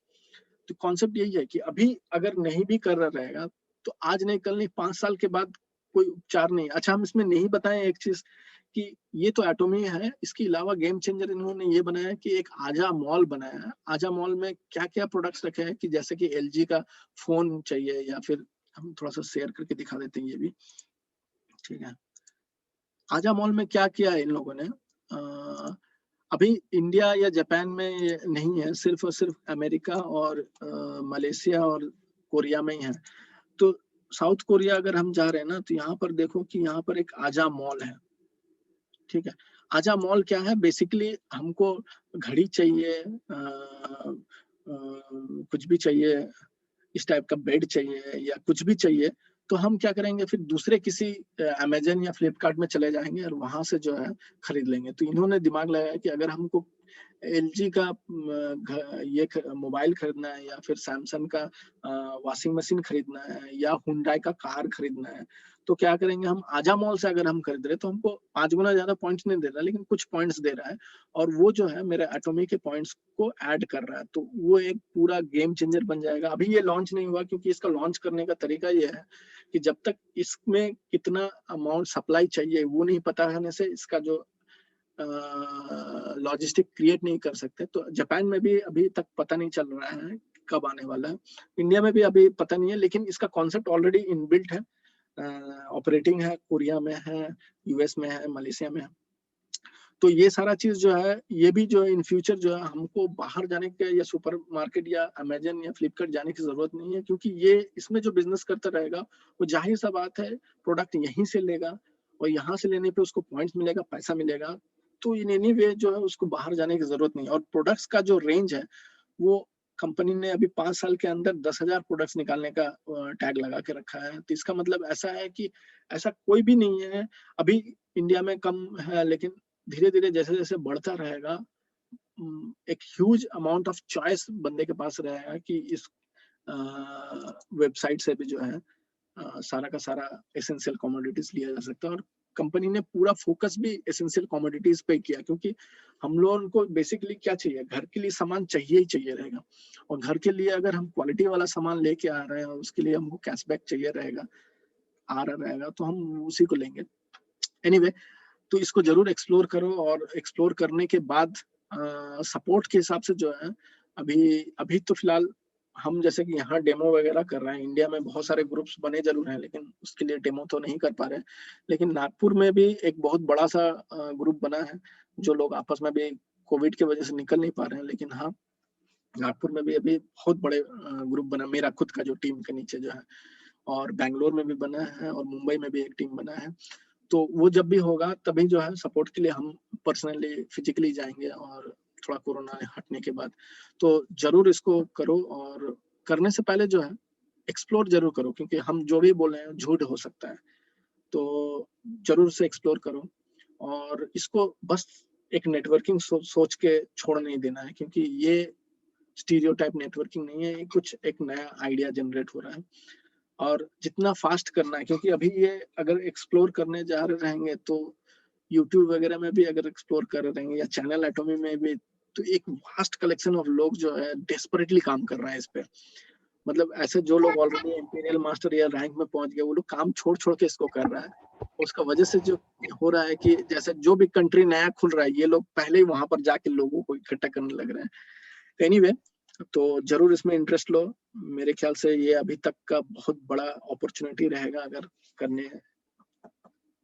तो कॉन्सेप्ट यही है कि अभी अगर नहीं भी कर रहा रहेगा तो आज नहीं कल नहीं 5 साल के बाद कोई उपचार नहीं। अच्छा, हम इसमें नहीं बताएं एक चीज कि ये तो एटोमी है, इसके अलावा गेम चेंजर इन्होंने ये बनाया है कि एक आजा मॉल बनाया है। आजा मॉल में क्या क्या प्रोडक्ट्स रखे हैं कि जैसे कि एलजी का फोन चाहिए, या फिर हम थोड़ा सा शेयर करके दिखा देते हैं ये भी, ठीक है। आजा मॉल में क्या किया है इन लोगों ने, अभी इंडिया या जापान में ये नहीं है, सिर्फ और सिर्फ अमेरिका और मलेशिया और कोरिया में ही है। तो साउथ कोरिया अगर हम जा रहे हैं ना, तो यहाँ पर देखो कि यहाँ पर एक आजा मॉल है, ठीक है। आजा मॉल क्या है, बेसिकली हमको घड़ी चाहिए, कुछ भी चाहिए, इस टाइप का बेड चाहिए या कुछ भी चाहिए, तो हम क्या करेंगे, फिर दूसरे किसी अमेजन या फ्लिपकार्ट में चले जाएंगे और वहां से जो है खरीद लेंगे। तो इन्होंने दिमाग लगाया कि अगर हमको एलजी का ये मोबाइल खरीदना है, या फिर सैमसंग का वॉशिंग मशीन खरीदना है, या हुंडई का कार खरीदना है, तो क्या करेंगे, हम आजा मॉल से अगर हम खरीद रहे तो हमको 5 गुना ज्यादा पॉइंट्स नहीं दे रहा, लेकिन कुछ पॉइंट्स दे रहा है, और वो जो है मेरे एटोमी के पॉइंट्स को ऐड कर रहा है। तो वो एक पूरा गेम चेंजर बन जाएगा। अभी ये लॉन्च नहीं हुआ, क्योंकि इसका लॉन्च करने का तरीका ये है कि जब तक इसमें कितना अमाउंट सप्लाई चाहिए वो नहीं पता रहने से इसका जो लॉजिस्टिक क्रिएट नहीं कर सकते। तो जापान में भी अभी तक पता नहीं चल रहा है कब आने वाला है, इंडिया में भी अभी पता नहीं है, लेकिन इसका कॉन्सेप्ट ऑलरेडी इनबिल्ट है, ऑपरेटिंग है, कोरिया में है, यूएस में है, मलेशिया में है। तो ये सारा चीज जो है, ये भी जो इन फ्यूचर जो है हमको बाहर जाने के या सुपर मार्केट या अमेजन या फ्लिपकार्ट जाने की जरूरत नहीं है, क्योंकि ये इसमें जो बिजनेस करता रहेगा वो जाहिर सा बात है प्रोडक्ट यहीं से लेगा, और यहाँ से लेने पे उसको पॉइंट्स मिलेगा, पैसा मिलेगा। तो इन एनी वे जो है उसको बाहर जाने की जरूरत नहीं है। और प्रोडक्ट्स का जो रेंज है वो कंपनी ने अभी 5 साल के अंदर 10,000 प्रोडक्ट्स निकालने का टैग लगा के रखा है। तो इसका मतलब ऐसा है कि ऐसा कोई भी नहीं है, अभी इंडिया में कम है, लेकिन धीरे धीरे जैसे जैसे बढ़ता रहेगा, एक ह्यूज अमाउंट ऑफ चॉइस बंदे के पास रहेगा कि इस वेबसाइट से भी जो है सारा का सारा एसेंशियल कमोडिटीज लिया जा सकता है। और कंपनी ने पूरा फोकस भी एसेंशियल कमोडिटीज पे किया, क्योंकि हम लोगों को बेसिकली क्या चाहिए, घर के लिए सामान चाहिए ही चाहिए रहेगा, और घर के लिए अगर हम क्वालिटी वाला सामान लेके आ रहे हैं और उसके लिए हमको कैशबैक चाहिए रहेगा, आ रहा रहेगा, तो हम उसी को लेंगे। एनीवे, तो इसको जरूर एक्सप्लोर करो, और एक्सप्लोर करने के बाद सपोर्ट के हिसाब से जो है, अभी तो फिलहाल हम जैसे कि यहाँ डेमो वगैरह कर रहे हैं, इंडिया में बहुत सारे ग्रुप्स बने जरूर हैं, लेकिन उसके लिए डेमो तो नहीं कर पा रहे। लेकिन नागपुर में भी एक बहुत बड़ा सा ग्रुप बना है, जो लोग आपस में भी कोविड की वजह से निकल नहीं पा रहे हैं, लेकिन हाँ, नागपुर में भी अभी बहुत बड़े ग्रुप बना, मेरा खुद का जो टीम के नीचे जो है, और बैंगलोर में भी बना है, और मुंबई में भी एक टीम बना है। तो वो जब भी होगा तभी जो है सपोर्ट के लिए हम पर्सनली फिजिकली जाएंगे, और थोड़ा कोरोना हटने के बाद। तो जरूर इसको करो, और करने से पहले जो है एक्सप्लोर जरूर करो, क्योंकि हम जो भी बोल रहे हैं झूठ हो सकता है। तो जरूर से एक्सप्लोर करो, और इसको बस एक नेटवर्किंग सोच के छोड़ नहीं देना है, क्योंकि ये स्टीरियोटाइप नेटवर्किंग नहीं है, ये कुछ एक नया आइडिया जनरेट हो रहा है। और जितना फास्ट करना है, क्योंकि अभी ये अगर एक्सप्लोर करने जा रहे रहेंगे तो यूट्यूब वगैरह में भी अगर एक्सप्लोर कर रहे रहेंगे, या चैनल एटोमी में भी, तो एक वास्ट कलेक्शन ऑफ लोग जो है डेस्परेटली काम कर रहे हैं इस पे। मतलब ऐसे जो लोग ऑलरेडी इंपीरियल मास्टर या रैंक में पहुंच गए, वो लोग काम छोड़ छोड़ के इसको कर रहा है। उसका वजह से जो हो रहा है कि जैसे जो भी कंट्री नया खुल रहा है, ये लोग पहले ही वहां पर जाके लोगों को इकट्ठा करने लग रहे हैं। एनीवे, तो जरूर इसमें इंटरेस्ट लो। मेरे ख्याल से ये अभी तक का बहुत बड़ा अपॉर्चुनिटी रहेगा, अगर करने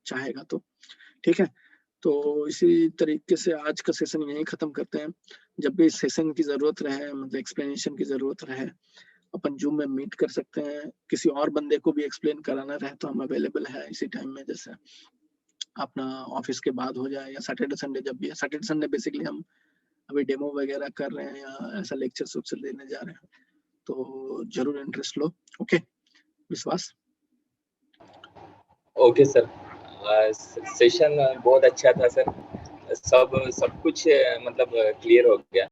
चाहेगा तो। ठीक है, तो इसी तरीके से आज का सेशन यहीं खत्म करते हैं। जब भी सेशन की जरूरत रहे, मतलब एक्सप्लेनेशन की जरूरत रहे, अपन जूम में मीट कर सकते हैं। किसी और बंदे को भी एक्सप्लेन कराना रहे तो हम अवेलेबल है इसी टाइम में, जैसे अपना ऑफिस के बाद हो जाए, या सैटरडे संडे जब भी है। सैटरडे संडे बेसिकली हम अभी डेमो वगैरह कर रहे हैं, या ऐसा लेक्चर देने जा रहे हैं, तो जरूर इंटरेस्ट लो। ओके विश्वास? ओके सर, सेशन बहुत अच्छा था सर, सब कुछ मतलब क्लियर हो गया।